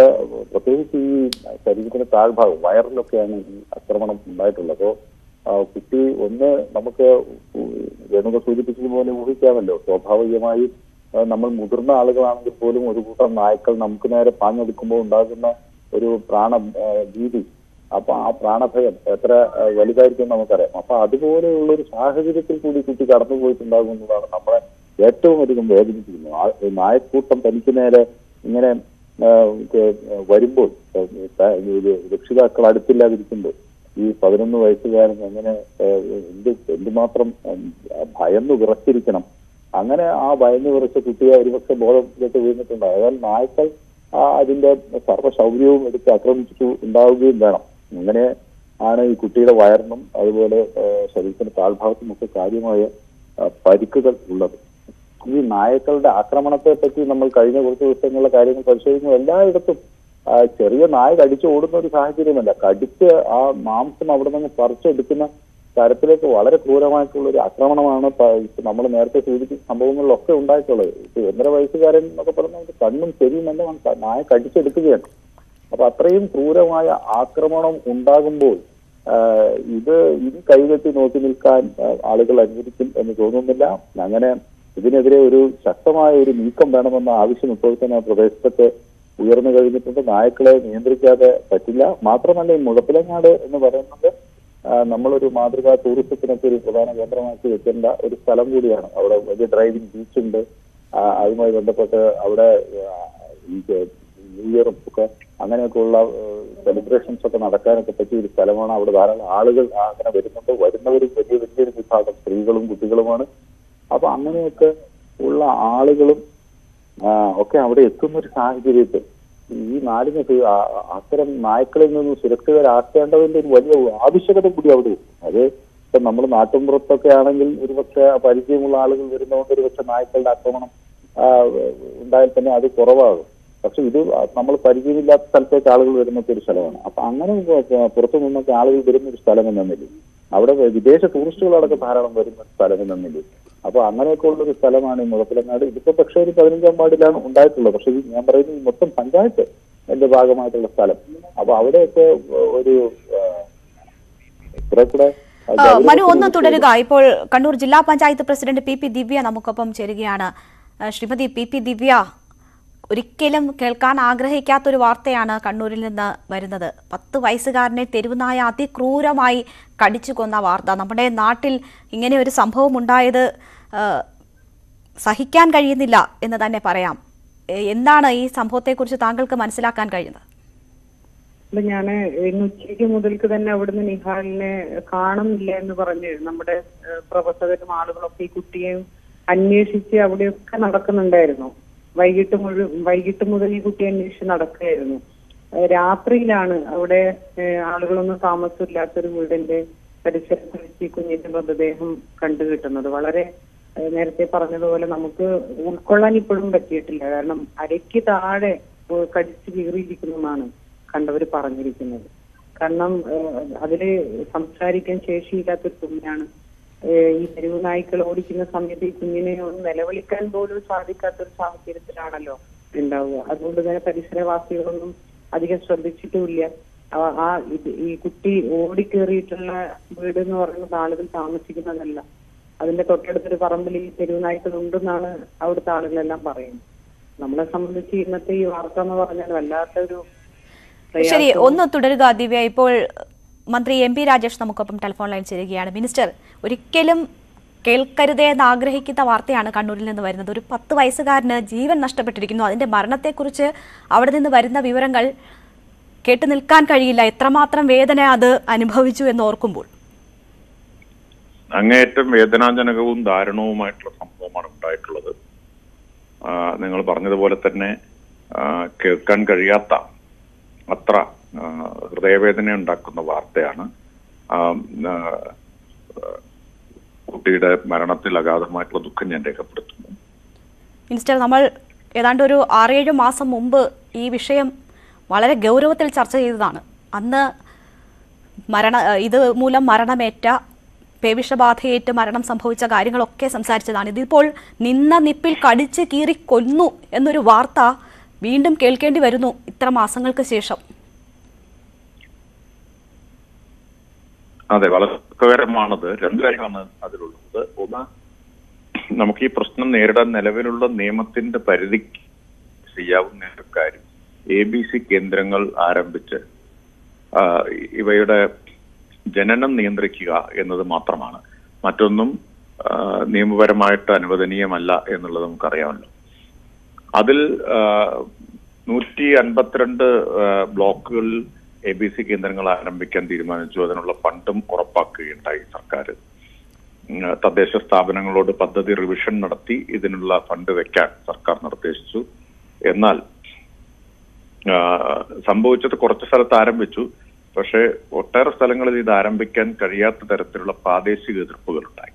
പ്രത്യേകിച്ച് ഈ ശരീരത്തിന്റെ താഴ്ഭാഗം വയറിലൊക്കെയാണ് ഈ ആക്രമണം ഉണ്ടായിട്ടുള്ളത്. അപ്പോൾ കുട്ടി ഒന്ന് നമുക്ക് രേണുക സൂചിപ്പിച്ചതുപോലെ ഊഹിക്കാമല്ലോ, സ്വാഭാവികമായി നമ്മൾ മുതിർന്ന ആളുകളാണെങ്കിൽ പോലും ഒരു കൂട്ടം നായ്ക്കൾ നമുക്ക് നേരെ പാഞ്ഞെടുക്കുമ്പോൾ ഉണ്ടാകുന്ന ഒരു ഭീതി, അപ്പൊ ആ പ്രാണഭയം എത്ര വലുതായിരിക്കും നമുക്കറിയാം. അപ്പൊ അതുപോലെയുള്ള ഒരു സാഹചര്യത്തിൽ കൂടി കുട്ടി കടന്നുപോയിട്ടുണ്ടാകും എന്നതാണ് നമ്മളെ ഏറ്റവും അധികം വേദനിപ്പിക്കുന്നത്. നായക്കൂട്ടം തനിക്ക് നേരെ ഇങ്ങനെ വരുമ്പോൾ രക്ഷിതാക്കൾ അടുത്തില്ലാതിരിക്കുമ്പോൾ ഈ 11 വയസ്സുകാരൻ എങ്ങനെ എന്തുമാത്രം ഭയന്നു വിറച്ചിരിക്കണം. അങ്ങനെ ആ ഭയന്നു വിറച്ച കുട്ടിയെ ഒരുപക്ഷെ ബോധത്തിലേക്ക് വീണിട്ടുണ്ട്. അതായത് നായ്ക്കൾ അതിന്റെ സർവ്വശൗര്യവും എടുത്ത് ആക്രമിച്ചിട്ട് ഉണ്ടാവുകയും വേണം. അങ്ങനെ ആണ് ഈ കുട്ടിയുടെ വയറിനും അതുപോലെ ശരീരത്തിന്റെ താഴ്ഭാഗത്തും ഒക്കെ കാര്യമായ പരിക്കുകൾ ഉള്ളത്. ഈ നായ്ക്കളുടെ ആക്രമണത്തെ പറ്റി നമ്മൾ കഴിഞ്ഞ കുറച്ച് ദിവസങ്ങളിലെ കാര്യങ്ങൾ പരിശോധിക്കുമ്പോൾ എല്ലായിടത്തും ചെറിയ നായ കടിച്ചു ഓടുന്ന ഒരു സാഹചര്യമല്ല, കടിച്ച് ആ മാംസം അവിടെ നിന്ന് പറിച്ചെടുക്കുന്ന തരത്തിലേക്ക് വളരെ ക്രൂരമായിട്ടുള്ള ഒരു ആക്രമണമാണ് നമ്മൾ നേരത്തെ സൂചിപ്പിച്ച സംഭവങ്ങളിലൊക്കെ ഉണ്ടായിട്ടുള്ളത്. 1.5 വയസ്സുകാരൻ എന്നൊക്കെ പറഞ്ഞാൽ കണ്ണും ചെവിയുമെല്ലാം നായ കടിച്ചെടുക്കുകയാണ്. അപ്പൊ അത്രയും ക്രൂരമായ ആക്രമണം ഉണ്ടാകുമ്പോൾ ഇത് ഇനി കൈകെട്ടി നോക്കി നിൽക്കാൻ ആളുകൾ അനുവദിക്കും എന്ന് തോന്നുന്നില്ല. അങ്ങനെ ഇതിനെതിരെ ഒരു ശക്തമായ ഒരു നീക്കം വേണമെന്ന ആവശ്യം ഇപ്പോൾ തന്നെ പ്രദേശത്തൊക്കെ ഉയർന്നു കഴിഞ്ഞിട്ടുണ്ട്. നായ്ക്കളെ നിയന്ത്രിക്കാതെ പറ്റില്ല. മാത്രമല്ല ഈ മുഴപ്പിലങ്ങാട് എന്ന് പറയുന്നത് നമ്മളൊരു മാതൃകാ ടൂറിസത്തിനൊക്കെ ഒരു പ്രധാന കേന്ദ്രമാക്കി വെക്കേണ്ട ഒരു സ്ഥലം കൂടിയാണ്. അവിടെ വലിയ ഡ്രൈവിംഗ് ബീച്ചുണ്ട്. അതുമായി ബന്ധപ്പെട്ട് അവിടെ ഈ ന്യൂ ഇയറും ഒക്കെ അങ്ങനെയൊക്കെയുള്ള സെലിബ്രേഷൻസ് ഒക്കെ നടക്കാനൊക്കെ പറ്റിയ ഒരു സ്ഥലമാണ്. അവിടെ ധാരാളം ആളുകൾ അങ്ങനെ വരുന്നുണ്ട്. വരുന്നവരും വലിയൊരു വിഭാഗം സ്ത്രീകളും കുട്ടികളുമാണ്. അപ്പൊ അങ്ങനെയൊക്കെ ഉള്ള ആളുകളും ഒക്കെ അവിടെ എത്തുന്ന ഒരു സാഹചര്യത്തിൽ ഈ നാടിന് അത്തരം നായ്ക്കളിൽ നിന്ന് സുരക്ഷിതരാക്കേണ്ടതിന്റെ ഒരു വലിയ ആവശ്യകത കൂടി അവിടെ ഉണ്ട്. അത് ഇപ്പൊ നമ്മൾ നാട്ടിൻപുറത്തൊക്കെ ആണെങ്കിൽ ഒരുപക്ഷെ പരിചയമുള്ള ആളുകൾ വരുന്നതുകൊണ്ട് ഒരുപക്ഷെ നായ്ക്കളുടെ ആക്രമണം ഉണ്ടായാൽ തന്നെ അത് കുറവാകും. പക്ഷെ ഇത് നമ്മൾ പരിചയമില്ലാത്ത സ്ഥലത്തേക്ക് ആളുകൾ വരുന്ന ഒരു സ്ഥലമാണ്. അപ്പൊ അങ്ങനെ പുറത്തു നിന്നൊക്കെ ആളുകൾ വരുന്ന ഒരു സ്ഥലം എന്നൊന്നില്ലേ, അവിടെ വിദേശ ടൂറിസ്റ്റുകളടക്കം ധാരാളം വരുന്ന സ്ഥലം എന്നൊന്നില്ലേ. അപ്പൊ അങ്ങനെയൊക്കെ ഉള്ളൊരു സ്ഥലമാണ് ഈ മുഴപ്പിലങ്ങാട്. ഇതിപ്പോ പക്ഷേ ഒരു 15ാം വാർഡിലാണ് ഉണ്ടായിട്ടുള്ളത്. പക്ഷെ ഞാൻ പറയുന്നത് മൊത്തം പഞ്ചായത്ത് എന്റെ ഭാഗമായിട്ടുള്ള സ്ഥലം. അപ്പൊ അവിടെയൊക്കെ ഒരു കുറെ കൂടെ മനു ഒന്ന് തുടരുക. ഇപ്പോൾ കണ്ണൂർ ജില്ലാ പഞ്ചായത്ത് പ്രസിഡന്റ് PP ദിവ്യ നമുക്കൊപ്പം ചേരുകയാണ്. ശ്രീമതി PP ദിവ്യ, ഒരിക്കലും കേൾക്കാൻ ആഗ്രഹിക്കാത്തൊരു വാർത്തയാണ് കണ്ണൂരിൽ നിന്ന് വരുന്നത്. 10 വയസ്സുകാരനെ തെരുവുനായ അതിക്രൂരമായി കടിച്ചു കൊന്ന വാർത്ത. നമ്മുടെ നാട്ടിൽ ഇങ്ങനെ ഒരു സംഭവം ഉണ്ടായത് സഹിക്കാൻ കഴിയുന്നില്ല എന്ന് തന്നെ പറയാം. എന്താണ് ഈ സംഭവത്തെക്കുറിച്ച് താങ്കൾക്ക് മനസ്സിലാക്കാൻ കഴിയുന്നത്? ഞാൻ ഇന്ന് ഉച്ചയ്ക്ക് മുതൽക്ക് തന്നെ അവിടുന്ന് നിഹാലിനെ കാണുന്നില്ല എന്ന് പറഞ്ഞ് നമ്മുടെ പ്രവർത്തകരും ആളുകളൊക്കെ ഈ കുട്ടിയെ അന്വേഷിച്ച് അവിടെയൊക്കെ നടക്കുന്നുണ്ടായിരുന്നു. വൈകിട്ട് മുതൽ ഈ കുട്ടിയെ അന്വേഷിച്ച് നടക്കുകയായിരുന്നു. രാത്രിയിലാണ് അവിടെ ആളുകളൊന്നും താമസമില്ലാത്തൊരു വീടിന്റെ പരിസരത്ത് വെച്ച് ഈ കുഞ്ഞിന്റെ മൃതദേഹം കണ്ടുകിട്ടുന്നത്. വളരെ നേരത്തെ പറഞ്ഞതുപോലെ നമുക്ക് ഉൾക്കൊള്ളാൻ ഇപ്പോഴും പറ്റിയിട്ടില്ല. കാരണം അരയ്ക്ക് താഴെ കടിച്ചു കീറിയിരിക്കുന്നതാണ് കണ്ടവർ പറഞ്ഞിരിക്കുന്നത്. കാരണം അതില് സംസാരിക്കാൻ ശേഷിയില്ലാത്തൊരു കുഞ്ഞാണ്. ഈ തെരുവ് നായ്ക്കൾ ഓടിക്കുന്ന സമയത്ത് ഈ കുഞ്ഞിനെ ഒന്ന് നിലവിളിക്കാൻ പോലും സാധിക്കാത്തൊരു സാഹചര്യത്തിലാണല്ലോ ഉണ്ടാവുക. അതുകൊണ്ട് തന്നെ പരിസരവാസികളൊന്നും അധികം ശ്രദ്ധിച്ചിട്ടുമില്ല. ഈ കുട്ടി ഓടിക്കേറിയിട്ടുള്ള വീട് എന്ന് പറയുന്നത് ആളുകൾ താമസിക്കുന്നതല്ല. അതിന്റെ തൊട്ടടുത്തൊരു പറമ്പിൽ ഈ തെരുവ് നായ്ക്കൾ ഉണ്ടെന്നാണ് അവിടുത്തെ ആളുകളെല്ലാം പറയുന്നത്. നമ്മളെ സംബന്ധിച്ച് ഇന്നത്തെ ഈ വാർത്ത എന്ന് പറഞ്ഞാൽ വല്ലാത്തൊരു. ശരി, ഒന്ന് തുടരുക ദിവ്യ. ഇപ്പോൾ മന്ത്രി MP രാജേഷ് നമുക്കൊപ്പം ടെലിഫോൺ ലൈൻ ചേരുകയാണ്. മിനിസ്റ്റർ, ഒരിക്കലും കേൾക്കരുതേ എന്ന് ആഗ്രഹിക്കുന്ന വാർത്തയാണ് കണ്ണൂരിൽ നിന്ന് വരുന്നത്. ഒരു 10 വയസ്സുകാരന് ജീവൻ നഷ്ടപ്പെട്ടിരിക്കുന്നു. അതിന്റെ മരണത്തെക്കുറിച്ച് അവിടെ നിന്ന് വരുന്ന വിവരങ്ങൾ കേട്ടു നിൽക്കാൻ കഴിയില്ല. എത്രമാത്രം വേദന അത് അനുഭവിച്ചു എന്ന് ഓർക്കുമ്പോൾ. അങ്ങേയറ്റം വേദനാജനകവും ദാരുണവുമായിട്ടുള്ള സംഭവമാണ് ഉണ്ടായിട്ടുള്ളത്. നിങ്ങൾ പറഞ്ഞതുപോലെ തന്നെ കേൾക്കാൻ കഴിയാത്ത അത്ര ഹൃദയവേദന ഉണ്ടാക്കുന്ന വാർത്തയാണ്. കുട്ടിയുടെ മരണത്തിൽ അഗാധമായിട്ടുള്ള ദുഃഖം ഞാൻ രേഖപ്പെടുത്തുന്നു. മിനിസ്റ്റർ, നമ്മൾ ഏതാണ്ട് ഒരു 6-7 മാസം മുമ്പ് ഈ വിഷയം വളരെ ഗൗരവത്തിൽ ചർച്ച ചെയ്തതാണ്. അന്ന് ഇത് മൂലം മരണമേറ്റ, പേവിഷബാധയേറ്റ് മരണം സംഭവിച്ച കാര്യങ്ങളൊക്കെ സംസാരിച്ചതാണ്. ഇതിപ്പോൾ നിന്ന നിപ്പിൽ കടിച്ച് കീറി കൊന്നു എന്നൊരു വാർത്ത വീണ്ടും കേൾക്കേണ്ടി വരുന്നു ഇത്ര മാസങ്ങൾക്ക് ശേഷം. അതെ, വളരെ ദുഃഖകരമാണത്. 2 കാര്യങ്ങളാണ് അതിലുള്ളത്. ഒന്ന്, നമുക്ക് ഈ പ്രശ്നം നേരിടാൻ നിലവിലുള്ള നിയമത്തിന്റെ പരിധി ചെയ്യാവുന്ന ഒരു കാര്യം ABC കേന്ദ്രങ്ങൾ ആരംഭിച്ച് ഇവയുടെ ജനനം നിയന്ത്രിക്കുക എന്നത് മാത്രമാണ്. മറ്റൊന്നും നിയമപരമായിട്ട് അനുവദനീയമല്ല എന്നുള്ളത് നമുക്കറിയാമല്ലോ. അതിൽ 152 ബ്ലോക്കുകളിൽ ABC കേന്ദ്രങ്ങൾ ആരംഭിക്കാൻ തീരുമാനിച്ചു. അതിനുള്ള ഫണ്ടും ഉറപ്പാക്കുകയുണ്ടായി സർക്കാർ. തദ്ദേശ സ്ഥാപനങ്ങളോട് പദ്ധതി റിവിഷൻ നടത്തി ഇതിനുള്ള ഫണ്ട് വെക്കാൻ സർക്കാർ നിർദ്ദേശിച്ചു. എന്നാൽ സംഭവിച്ചത് കുറച്ച് സ്ഥലത്ത് ആരംഭിച്ചു. പക്ഷേ ഒട്ടേറെ സ്ഥലങ്ങളിൽ ഇത് ആരംഭിക്കാൻ കഴിയാത്ത തരത്തിലുള്ള പ്രാദേശിക എതിർപ്പുകളുണ്ടായി.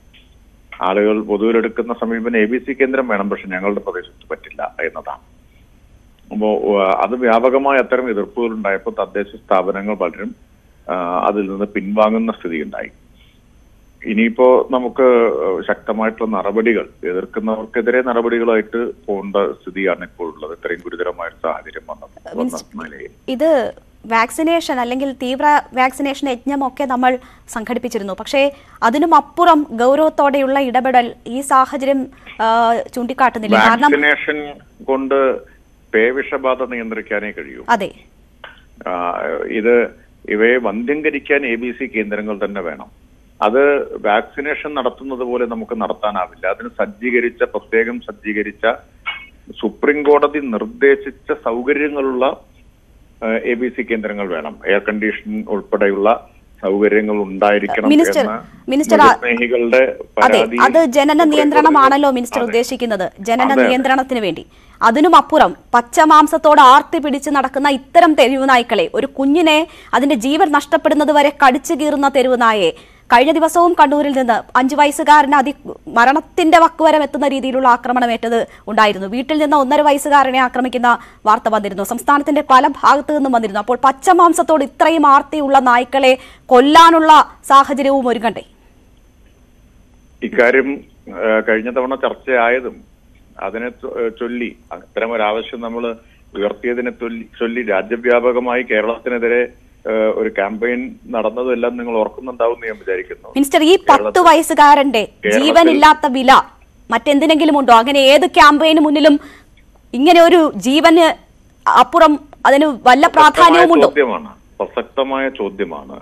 ആളുകൾ പൊതുവിലെടുക്കുന്ന സമീപനം ABC കേന്ദ്രം വേണം, പക്ഷെ ഞങ്ങളുടെ പ്രദേശത്ത് പറ്റില്ല എന്നതാണ്. അപ്പോൾ അത് വ്യാപകമായ അത്തരം എതിർപ്പുകൾ ഉണ്ടായപ്പോൾ തദ്ദേശ സ്ഥാപനങ്ങൾ പലരും അതിൽ നിന്ന് പിൻവാങ്ങുന്ന സ്ഥിതി ഉണ്ടായി. ഇനിയിപ്പോ നമുക്ക് ശക്തമായിട്ടുള്ള നടപടികൾ, എതിർക്കുന്നവർക്കെതിരെ നടപടികളായിട്ട് പോകേണ്ട സ്ഥിതിയാണ് ഇപ്പോൾ ഉള്ളത്. ഇത്രയും ഗുരുതരമായ സാഹചര്യം വന്നത്. ഇത് വാക്സിനേഷൻ അല്ലെങ്കിൽ തീവ്ര വാക്സിനേഷൻ യജ്ഞമൊക്കെ നമ്മൾ സംഘടിപ്പിച്ചിരുന്നു. പക്ഷേ അതിനും അപ്പുറം ഗൗരവത്തോടെയുള്ള ഇടപെടൽ ഈ സാഹചര്യം ചൂണ്ടിക്കാട്ടുന്നില്ല. വാക്സിനേഷൻ കൊണ്ട് പേവിഷബാധ നിയന്ത്രിക്കാനേ കഴിയൂ. അതെ, ഇവയെ വന്ധ്യംകരിക്കാൻ ABC കേന്ദ്രങ്ങൾ തന്നെ വേണം. അത് വാക്സിനേഷൻ നടത്തുന്നത് പോലെ നമുക്ക് നടത്താനാവില്ല. അതിന് പ്രത്യേകം സജ്ജീകരിച്ച സുപ്രീം കോടതി നിർദ്ദേശിച്ച സൗകര്യങ്ങളുള്ള ABC കേന്ദ്രങ്ങൾ വേണം. എയർ കണ്ടീഷൻ ഉൾപ്പെടെയുള്ള സൗകര്യങ്ങൾ ഉണ്ടായിരിക്കണം എന്ന സ്നേഹികളുടെ പരാതി. അത് ജനന നിയന്ത്രണമാണല്ലോ മിനിസ്റ്റർ ഉദ്ദേശിക്കുന്നത്. ജനന നിയന്ത്രണത്തിന് വേണ്ടി അതിനും അപ്പുറം പച്ചമാംസത്തോട് ആർത്തി പിടിച്ച് നടക്കുന്ന ഇത്തരം തെരുവ് നായ്ക്കളെ, ഒരു കുഞ്ഞിനെ അതിന്റെ ജീവൻ നഷ്ടപ്പെടുന്നത് വരെ കടിച്ചു കീറുന്ന തെരുവ് നായയെ കഴിഞ്ഞ ദിവസവും കണ്ണൂരിൽ നിന്ന് 5 വയസ്സുകാരന് മരണത്തിന്റെ വക്കുവരം എത്തുന്ന രീതിയിലുള്ള ആക്രമണമേറ്റത് ഉണ്ടായിരുന്നു. വീട്ടിൽ നിന്ന് 1.5 വയസ്സുകാരനെ ആക്രമിക്കുന്ന വാർത്ത വന്നിരുന്നു. സംസ്ഥാനത്തിന്റെ പല ഭാഗത്തു നിന്നും വന്നിരുന്നു. അപ്പോൾ പച്ചമാംസത്തോട് ഇത്രയും ആർത്തിയുള്ള നായ്ക്കളെ കൊല്ലാനുള്ള സാഹചര്യവും ഒരുങ്ങണ്ടേ? ഇക്കാര്യം കഴിഞ്ഞ തവണ ചർച്ചയായതും അതിനെ ചൊല്ലി, അത്തരം ഒരാവശ്യം നമ്മൾ ഉയർത്തിയതിനെ ചൊല്ലി രാജ്യവ്യാപകമായി കേരളത്തിനെതിരെ ഒരു ക്യാമ്പയിൻ നടന്നതെല്ലാം നിങ്ങൾ ഓർക്കുന്നുണ്ടാവും ഞാൻ വിചാരിക്കുന്നു. മിനിസ്റ്റർ, ഈ 10 വയസ്സുകാരന്റെ ജീവനില്ലാത്ത വില മറ്റെന്തിനെങ്കിലും ഉണ്ടോ? അങ്ങനെ ഏത് ക്യാമ്പയിന് മുന്നിലും ഇങ്ങനെ ഒരു ജീവന് അപ്പുറം അതിന് വല്ല പ്രാധാന്യവുമുണ്ടോ? പ്രസക്തമായ ചോദ്യമാണ്,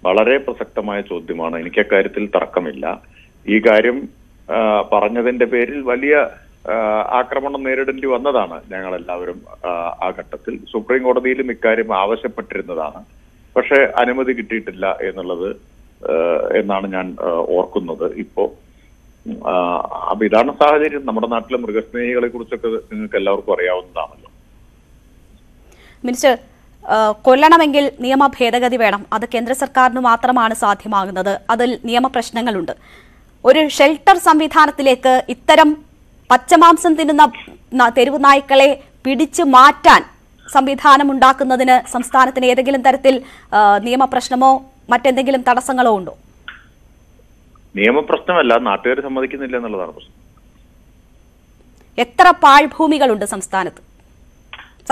വളരെ പ്രസക്തമായ ചോദ്യമാണ്. എനിക്ക് അക്കാര്യത്തിൽ തർക്കമില്ല. ഈ കാര്യം പറഞ്ഞതിന്റെ പേരിൽ വലിയ ആക്രമണം നേരിടേണ്ടി വന്നതാണ് ഞങ്ങളെല്ലാവരും. ആ ഘട്ടത്തിൽ സുപ്രീം കോടതിയിലും ഇക്കാര്യം ആവശ്യപ്പെട്ടിരുന്നതാണ്. പക്ഷെ അനുമതി കിട്ടിയിട്ടില്ല എന്നാണ് ഞാൻ ഓർക്കുന്നത് ഇപ്പോ. അപ്പൊ ഇതാണ് സാഹചര്യം. നമ്മുടെ നാട്ടിലെ മൃഗസ്നേഹികളെ കുറിച്ചൊക്കെ നിങ്ങൾക്ക് എല്ലാവർക്കും അറിയാവുന്നതാണല്ലോ. മിനിസ്റ്റർ, കൊല്ലണമെങ്കിൽ നിയമ ഭേദഗതി വേണം. അത് കേന്ദ്ര സർക്കാരിന് മാത്രമാണ് സാധ്യമാകുന്നത്. അതിൽ നിയമപ്രശ്നങ്ങളുണ്ട്. ഒരു ഷെൽട്ടർ സംവിധാനത്തിലേക്ക് ഇത്തരം പച്ചമാംസം തിന്നുന്ന തെരുവ് നായ്ക്കളെ പിടിച്ചു മാറ്റാൻ സംവിധാനം ഉണ്ടാക്കുന്നതിന് സംസ്ഥാനത്തിന് ഏതെങ്കിലും തരത്തിൽ നിയമപ്രശ്നമോ മറ്റെന്തെങ്കിലും തടസ്സങ്ങളോ ഉണ്ടോ? നിയമപ്രശ്നമല്ല, നാട്ടുകാർ സമ്മതിക്കുന്നില്ല എന്നുള്ളതാണ് പ്രശ്നം. എത്ര പാഴ്ഭൂമികളുണ്ട് സംസ്ഥാനത്ത്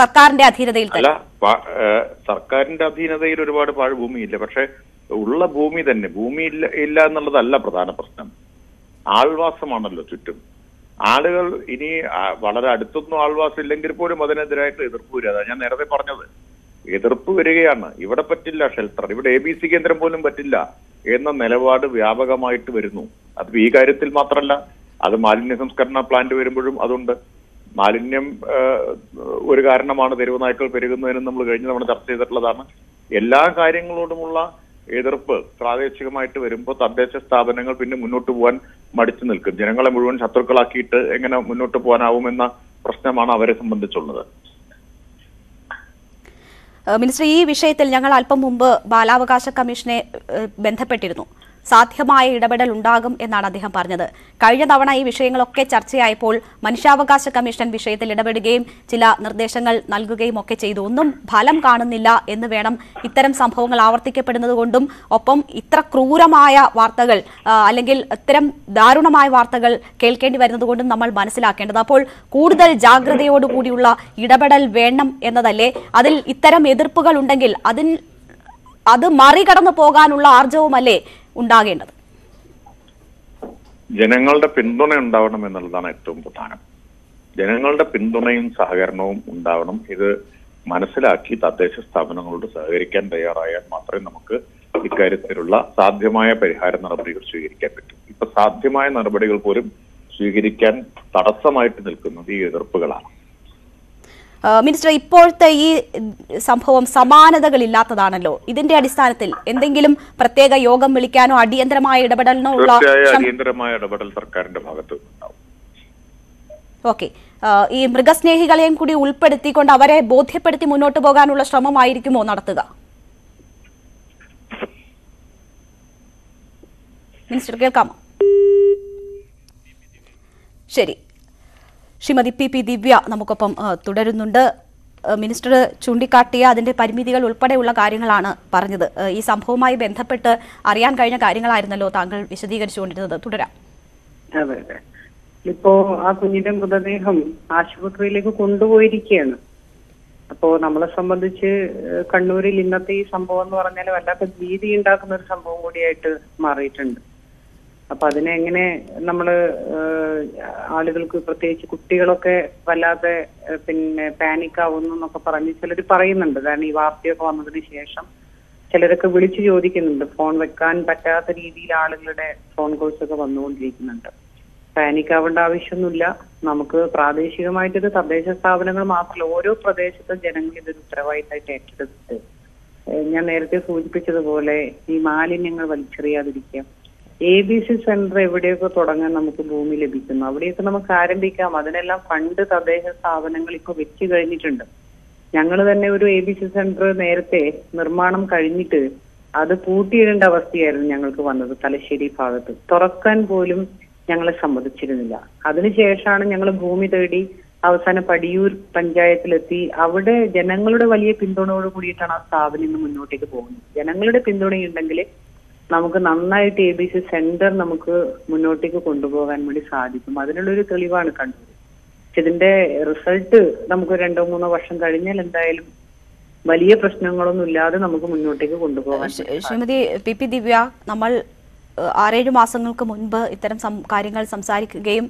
സർക്കാരിന്റെ അധീനതയിൽ? അല്ല, സർക്കാരിന്റെ അധീനതയിൽ ഒരുപാട് പാഴ്ഭൂമിയില്ല. പക്ഷെ ഉള്ള ഭൂമി തന്നെ ഭൂമി ഇല്ല എന്നുള്ളതല്ല പ്രധാന പ്രശ്നം. ആൾവാസമാണല്ലോ ചുറ്റും. ആളുകൾ ഇനി വളരെ അടുത്തൊന്നും ആൾവാസം ഇല്ലെങ്കിൽ പോലും അതിനെതിരായിട്ട് എതിർപ്പ് വരിക. അതാ ഞാൻ നേരത്തെ പറഞ്ഞത്, എതിർപ്പ് വരികയാണ്. ഇവിടെ പറ്റില്ല ഷെൽട്ടർ, ഇവിടെ ABC കേന്ദ്രം പോലും പറ്റില്ല എന്ന നിലപാട് വ്യാപകമായിട്ട് വരുന്നു. അത് ഈ കാര്യത്തിൽ മാത്രമല്ല, അത് മാലിന്യ സംസ്കരണ പ്ലാന്റ് വരുമ്പോഴും അതുണ്ട്. മാലിന്യം ഒരു കാരണമാണ് തെരുവ് നായ്ക്കൾ പെരുകുന്നതിനും നമ്മൾ കഴിഞ്ഞ തവണ ചർച്ച ചെയ്തിട്ടുള്ളതാണ്. എല്ലാ കാര്യങ്ങളോടുമുള്ള എതിർപ്പ് പ്രാദേശികമായിട്ട് വരുമ്പോൾ തദ്ദേശ സ്ഥാപനങ്ങൾ പിന്നെ മുന്നോട്ട് പോകാൻ മടിച്ചു നിൽക്കും. ജനങ്ങളെ മുഴുവൻ ശത്രുക്കളാക്കിയിട്ട് എങ്ങനെ മുന്നോട്ട് പോകാനാവുമെന്ന പ്രശ്നമാണ് അവരെ സംബന്ധിച്ചുള്ളത്. മിനിസ്റ്റർ, ഈ വിഷയത്തിൽ ഞങ്ങൾ അല്പം മുമ്പ് ബാലാവകാശ കമ്മീഷനെ ബന്ധപ്പെട്ടിരുന്നു. സാധ്യമായ ഇടപെടൽ ഉണ്ടാകും എന്നാണ് അദ്ദേഹം പറഞ്ഞത്. കഴിഞ്ഞ തവണ ഈ വിഷയങ്ങളൊക്കെ ചർച്ചയായപ്പോൾ മനുഷ്യാവകാശ കമ്മീഷൻ വിഷയത്തിൽ ഇടപെടുകയും ചില നിർദ്ദേശങ്ങൾ നൽകുകയും ഒക്കെ ചെയ്തു. ഒന്നും ഫലം കാണുന്നില്ല എന്ന് വേണം ഇത്തരം സംഭവങ്ങൾ ആവർത്തിക്കപ്പെടുന്നത് കൊണ്ടും ഒപ്പം ഇത്ര ക്രൂരമായ വാർത്തകൾ അല്ലെങ്കിൽ ഇത്തരം ദാരുണമായ വാർത്തകൾ കേൾക്കേണ്ടി വരുന്നത് കൊണ്ടും നമ്മൾ മനസ്സിലാക്കേണ്ടത്. അപ്പോൾ കൂടുതൽ ജാഗ്രതയോടുകൂടിയുള്ള ഇടപെടൽ വേണം എന്നതല്ലേ? അതിൽ ഇത്തരം എതിർപ്പുകൾ ഉണ്ടെങ്കിൽ അത് മറികടന്നു പോകാനുള്ള ആർജവുമല്ലേ ഉണ്ടാകേണ്ടത്? ജനങ്ങളുടെ പിന്തുണ ഉണ്ടാവണം എന്നുള്ളതാണ് ഏറ്റവും പ്രധാനം. ജനങ്ങളുടെ പിന്തുണയും സഹകരണവും ഉണ്ടാവണം. ഇത് മനസ്സിലാക്കി തദ്ദേശ സ്ഥാപനങ്ങളോട് സഹകരിക്കാൻ തയ്യാറായാൽ മാത്രമേ നമുക്ക് ഇക്കാര്യത്തിലുള്ള സാധ്യമായ പരിഹാര നടപടികൾ സ്വീകരിക്കാൻ പറ്റും. ഇപ്പൊ സാധ്യമായ നടപടികൾ പോലും സ്വീകരിക്കാൻ തടസ്സമായിട്ട് നിൽക്കുന്നത് ഈ എതിർപ്പുകളാണ്. മിനിസ്റ്റർ, ഇപ്പോഴത്തെ ഈ സംഭവം സമാനതകളില്ലാത്തതാണല്ലോ. ഇതിന്റെ അടിസ്ഥാനത്തിൽ എന്തെങ്കിലും പ്രത്യേക യോഗം വിളിക്കാനോ അടിയന്തരമായ ഇടപെടലിനോ ഉള്ള അടിയന്തരമായ ഇടപെടൽ സർക്കാരിന്റെ ഭാഗത്ത് നിന്നുണ്ടാവും. ഓക്കെ, ഈ മൃഗസ്നേഹികളെയും കൂടി ഉൾപ്പെടുത്തിക്കൊണ്ട് അവരെ ബോധ്യപ്പെടുത്തി മുന്നോട്ട് പോകാനുള്ള ശ്രമമായിരിക്കുമോ നടത്തുക? മിനിസ്റ്റർ കേൾക്കാമോ? ശരി, ശ്രീമതി PP ദിവ്യ നമുക്കൊപ്പം തുടരുന്നുണ്ട്. മിനിസ്റ്റർ ചൂണ്ടിക്കാട്ടിയ അതിന്റെ പരിമിതികൾ ഉൾപ്പെടെയുള്ള കാര്യങ്ങളാണ് പറഞ്ഞത്. ഈ സംഭവവുമായി ബന്ധപ്പെട്ട് അറിയാൻ കഴിഞ്ഞ കാര്യങ്ങളായിരുന്നല്ലോ താങ്കൾ വിശദീകരിച്ചുകൊണ്ടിരുന്നത്. തുടരാം. അതെ അതെ, ഇപ്പോ ആ കുഞ്ഞിന്റെ മൃതദേഹം ആശുപത്രിയിലേക്ക് കൊണ്ടുപോയിരിക്കുകയാണ്. അപ്പോ നമ്മളെ സംബന്ധിച്ച് കണ്ണൂരിൽ ഇന്നത്തെ ഈ സംഭവം എന്ന് പറഞ്ഞാൽ വല്ലാത്ത ഭീതി ഉണ്ടാക്കുന്ന ഒരു സംഭവം കൂടിയായിട്ട് മാറിയിട്ടുണ്ട്. അപ്പൊ അതിനെങ്ങനെ നമ്മള് ആളുകൾക്ക്, പ്രത്യേകിച്ച് കുട്ടികളൊക്കെ വല്ലാതെ പാനിക് ആവുന്നു എന്നൊക്കെ പറഞ്ഞ് ചിലർ പറയുന്നുണ്ട്. കാരണം ഈ വാർത്തയൊക്കെ വന്നതിന് ശേഷം ചിലരൊക്കെ വിളിച്ചു ചോദിക്കുന്നുണ്ട്. ഫോൺ വെക്കാൻ പറ്റാത്ത രീതിയിൽ ആളുകളുടെ ഫോൺ കോൾസ് ഒക്കെ വന്നുകൊണ്ടിരിക്കുന്നുണ്ട്. പാനിക് ആവേണ്ട ആവശ്യമൊന്നുമില്ല. നമുക്ക് പ്രാദേശികമായിട്ടൊരു തദ്ദേശ സ്ഥാപനങ്ങൾ മാത്രമല്ല, ഓരോ പ്രദേശത്തെ ജനങ്ങൾ ഇതൊരു ഉത്തരവാദിത്തമായിട്ട് ഏറ്റെടുത്തിട്ട് ഞാൻ നേരത്തെ സൂചിപ്പിച്ചതുപോലെ ഈ മാലിന്യങ്ങൾ വലിച്ചെറിയാതിരിക്കുക. ABC സെന്റർ എവിടെയൊക്കെ തുടങ്ങാൻ നമുക്ക് ഭൂമി ലഭിക്കുന്നു അവിടെയൊക്കെ നമുക്ക് ആരംഭിക്കാം. അതിനെല്ലാം ഫണ്ട് തദ്ദേശ സ്ഥാപനങ്ങൾ ഇപ്പൊ വെച്ചു കഴിഞ്ഞിട്ടുണ്ട്. ഞങ്ങൾ തന്നെ ഒരു ABC സെന്റർ നേരത്തെ നിർമ്മാണം കഴിഞ്ഞിട്ട് അത് പൂട്ടിയിടേണ്ട അവസ്ഥയായിരുന്നു ഞങ്ങൾക്ക് വന്നത്. തലശ്ശേരി ഭാഗത്ത് തുറക്കാൻ പോലും ഞങ്ങളെ സമ്മതിച്ചിരുന്നില്ല. അതിനുശേഷമാണ് ഞങ്ങൾ ഭൂമി തേടി അവസാനം പടിയൂർ പഞ്ചായത്തിലെത്തി. അവിടെ ജനങ്ങളുടെ വലിയ പിന്തുണയോട് കൂടിയിട്ടാണ് ആ സ്ഥാപനം ഇന്ന് മുന്നോട്ടേക്ക് പോകുന്നത്. ജനങ്ങളുടെ പിന്തുണയുണ്ടെങ്കിൽ നമുക്ക് നന്നായിട്ട് ABC സെന്റർ നമുക്ക് മുന്നോട്ടേക്ക് കൊണ്ടുപോകാൻ വേണ്ടി സാധിക്കും. അതിനുള്ളൊരു തെളിവാണ് കണ്ടത്. ഇതിന്റെ റിസൾട്ട് നമുക്ക് 2-3 വർഷം കഴിഞ്ഞാൽ എന്തായാലും വലിയ പ്രശ്നങ്ങളൊന്നും ഇല്ലാതെ നമുക്ക് മുന്നോട്ടേക്ക് കൊണ്ടുപോകാൻ. ശ്രീമതി PP ദിവ്യ, നമ്മൾ 6-7 മാസങ്ങൾക്ക് മുൻപ് ഇത്തരം കാര്യങ്ങൾ സംസാരിക്കുകയും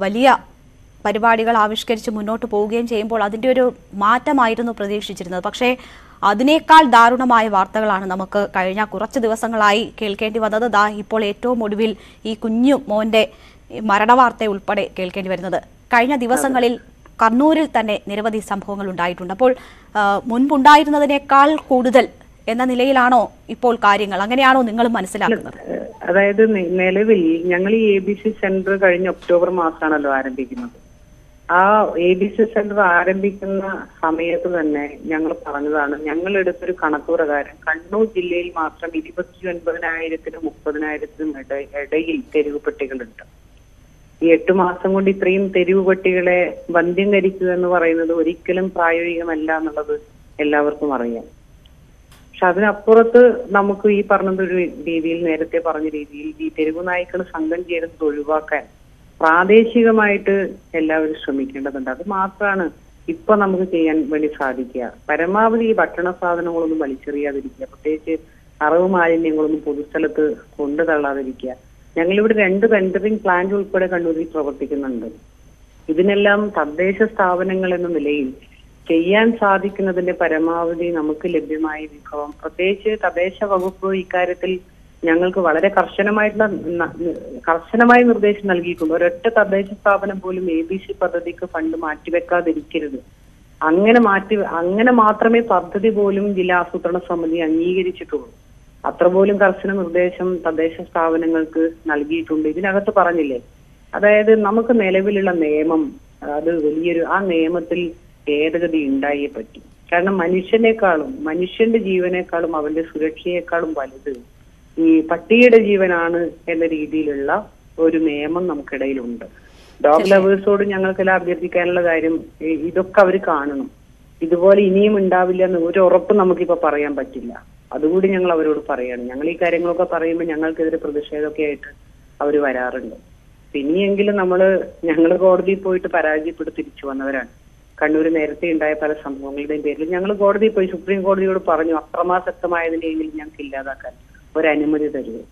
വലിയ പരിപാടികൾ ആവിഷ്കരിച്ച് മുന്നോട്ട് പോവുകയും ചെയ്യുമ്പോൾ അതിൻ്റെ ഒരു മാറ്റമായിരുന്നു പ്രതീക്ഷിച്ചിരുന്നത്. പക്ഷേ അതിനേക്കാൾ ദാരുണമായ വാർത്തകളാണ് നമുക്ക് കഴിഞ്ഞ കുറച്ച് ദിവസങ്ങളായി കേൾക്കേണ്ടി വന്നത്. ദാ ഇപ്പോൾ ഏറ്റവും ഒടുവിൽ ഈ കുഞ്ഞു മോന്റെ മരണവാർത്ത ഉൾപ്പെടെ കേൾക്കേണ്ടി വരുന്നത്. കഴിഞ്ഞ ദിവസങ്ങളിൽ കണ്ണൂരിൽ തന്നെ നിരവധി സംഭവങ്ങൾ ഉണ്ടായിട്ടുണ്ട്. അപ്പോൾ മുൻപുണ്ടായിരുന്നതിനേക്കാൾ കൂടുതൽ എന്ന നിലയിലാണോ ഇപ്പോൾ കാര്യങ്ങൾ? അങ്ങനെയാണോ നിങ്ങൾ മനസ്സിലാക്കുന്നത്? അതായത് നിലവിൽ ഞങ്ങൾ ഈ ABC സെന്റർ കഴിഞ്ഞ ഒക്ടോബർ മാസമാണല്ലോ ആരംഭിക്കുന്നത്. ആ ABC സെന്റർ ആരംഭിക്കുന്ന സമയത്ത് തന്നെ ഞങ്ങൾ പറഞ്ഞതാണ്, ഞങ്ങൾ എടുത്തൊരു കണക്ക് പ്രകാരം കണ്ണൂർ ജില്ലയിൽ മാത്രം 29,000-നും 30,000-നും ഇടയിൽ തെരുവ് പട്ടികളുണ്ട്. ഈ 8 മാസം കൊണ്ട് ഇത്രയും തെരുവ് പട്ടികളെ വന്ധ്യംകരിക്കുക എന്ന് പറയുന്നത് ഒരിക്കലും പ്രായോഗികമല്ല എന്നുള്ളത് എല്ലാവർക്കും അറിയാം. പക്ഷെ അതിനപ്പുറത്ത് നമുക്ക് ഈ പറഞ്ഞതൊരു രീതിയിൽ, നേരത്തെ പറഞ്ഞ രീതിയിൽ ഈ തെരുവ് നായ്ക്കൾ സംഘം ചേരുന്നത് ഒഴിവാക്കാൻ പ്രാദേശികമായിട്ട് എല്ലാവരും ശ്രമിക്കേണ്ടതുണ്ട്. അത് മാത്രമാണ് ഇപ്പൊ നമുക്ക് ചെയ്യാൻ വേണ്ടി സാധിക്കുക. പരമാവധി ഈ ഭക്ഷണ സാധനങ്ങളൊന്നും വലിച്ചെറിയാതിരിക്കുക, പ്രത്യേകിച്ച് അറവ് മാലിന്യങ്ങളൊന്നും പൊതുസ്ഥലത്ത് കൊണ്ടു തള്ളാതിരിക്കുക. ഞങ്ങളിവിടെ 2 വെൻഡറിംഗ് പ്ലാന്റ് ഉൾപ്പെടെ കണ്ണൂരിൽ പ്രവർത്തിക്കുന്നുണ്ട്. ഇതിനെല്ലാം തദ്ദേശ സ്ഥാപനങ്ങൾ എന്ന നിലയിൽ ചെയ്യാൻ സാധിക്കുന്നതിന്റെ പരമാവധി നമുക്ക് ലഭ്യമായ വിഭവം, പ്രത്യേകിച്ച് തദ്ദേശ വകുപ്പ് ഇക്കാര്യത്തിൽ ഞങ്ങൾക്ക് വളരെ കർശനമായ നിർദ്ദേശം നൽകിയിട്ടുണ്ട്. ഒരൊറ്റ തദ്ദേശ സ്ഥാപനം പോലും ABC പദ്ധതിക്ക് ഫണ്ട് മാറ്റിവെക്കാതിരിക്കരുത്. അങ്ങനെ മാത്രമേ പദ്ധതി പോലും ജില്ലാ ആസൂത്രണ സമിതി അംഗീകരിച്ചിട്ടുള്ളൂ. അത്ര പോലും കർശന നിർദ്ദേശം തദ്ദേശ സ്ഥാപനങ്ങൾക്ക് നൽകിയിട്ടുണ്ട്. ഇതിനകത്ത് പറഞ്ഞില്ലേ, അതായത് നമുക്ക് നിലവിലുള്ള നിയമം, അത് ആ നിയമത്തിൽ ഭേദഗതി ഉണ്ടായേ പറ്റും. കാരണം മനുഷ്യന്റെ ജീവനേക്കാളും അവന്റെ സുരക്ഷയെക്കാളും വലുത് ഈ പട്ടിയുടെ ജീവനാണ് എന്ന രീതിയിലുള്ള ഒരു നിയമം നമുക്കിടയിലുണ്ട്. ഡോഗ് ലവേഴ്സോട് ഞങ്ങൾക്കെല്ലാം അഭ്യർത്ഥിക്കാനുള്ള കാര്യം, ഇതൊക്കെ അവർ കാണണം. ഇതുപോലെ ഇനിയും ഉണ്ടാവില്ല എന്ന് ഒരു ഉറപ്പ് നമുക്കിപ്പോ പറയാൻ പറ്റില്ല. അതുകൂടി ഞങ്ങൾ അവരോട് പറയാണ്. ഞങ്ങൾ ഈ കാര്യങ്ങളൊക്കെ പറയുമ്പോൾ ഞങ്ങൾക്കെതിരെ പ്രതിഷേധമൊക്കെ ആയിട്ട് അവർ വരാറുണ്ട്. ഇനിയെങ്കിലും ഞങ്ങൾ കോടതിയിൽ പോയിട്ട് പരാജയപ്പെട്ട് തിരിച്ചു വന്നവരാണ്. കണ്ണൂർ നേരത്തെ ഉണ്ടായ പല സംഭവങ്ങളുടെയും പേരിൽ ഞങ്ങൾ കോടതിയിൽ പോയി സുപ്രീം കോടതിയോട് പറഞ്ഞു, അക്രമാസക്തമായതിനെങ്കിലും ഞങ്ങൾക്ക് ഇല്ലാതാക്കാൻ ഒരനുമതി തരുമോ?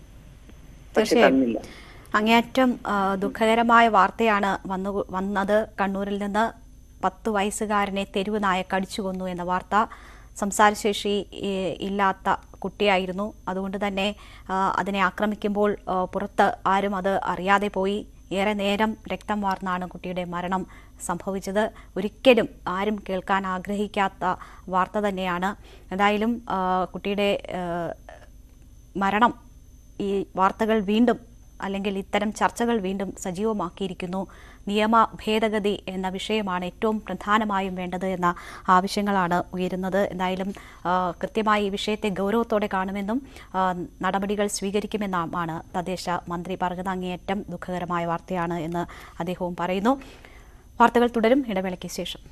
പക്ഷെ തന്നില്ല. അങ്ങേയറ്റം ദുഃഖകരമായ വാർത്തയാണ് വന്നത്. കണ്ണൂരിൽ നിന്ന് 10 വയസ്സുകാരനെ തെരുവ് നായ കടിച്ചു കൊന്നു എന്ന വാർത്ത. സംസാരശേഷി ഇല്ലാത്ത കുട്ടിയായിരുന്നു. അതുകൊണ്ട് തന്നെ അതിനെ ആക്രമിക്കുമ്പോൾ പുറത്ത് ആരും അത് അറിയാതെ പോയി. ഏറെ നേരം രക്തം വാർന്നാണ് കുട്ടിയുടെ മരണം സംഭവിച്ചത്. ഒരിക്കലും ആരും കേൾക്കാൻ ആഗ്രഹിക്കാത്ത വാർത്ത തന്നെയാണ്. എന്തായാലും കുട്ടിയുടെ മരണം ഈ വാർത്തകൾ വീണ്ടും, അല്ലെങ്കിൽ ഇത്തരം ചർച്ചകൾ വീണ്ടും സജീവമാക്കിയിരിക്കുന്നു. നിയമ ഭേദഗതി എന്ന വിഷയമാണ് ഏറ്റവും പ്രധാനമായും വേണ്ടത് എന്ന ആവശ്യങ്ങളാണ് ഉയരുന്നത്. എന്തായാലും കൃത്യമായി ഈ വിഷയത്തെ ഗൗരവത്തോടെ കാണുമെന്നും നടപടികൾ സ്വീകരിക്കുമെന്നുമാണ് തദ്ദേശ മന്ത്രി പറഞ്ഞത്. അങ്ങേയറ്റം ദുഃഖകരമായ വാർത്തയാണ് എന്ന് അദ്ദേഹവും പറയുന്നു. വാർത്തകൾ തുടരും ഇടവേളയ്ക്ക് ശേഷം.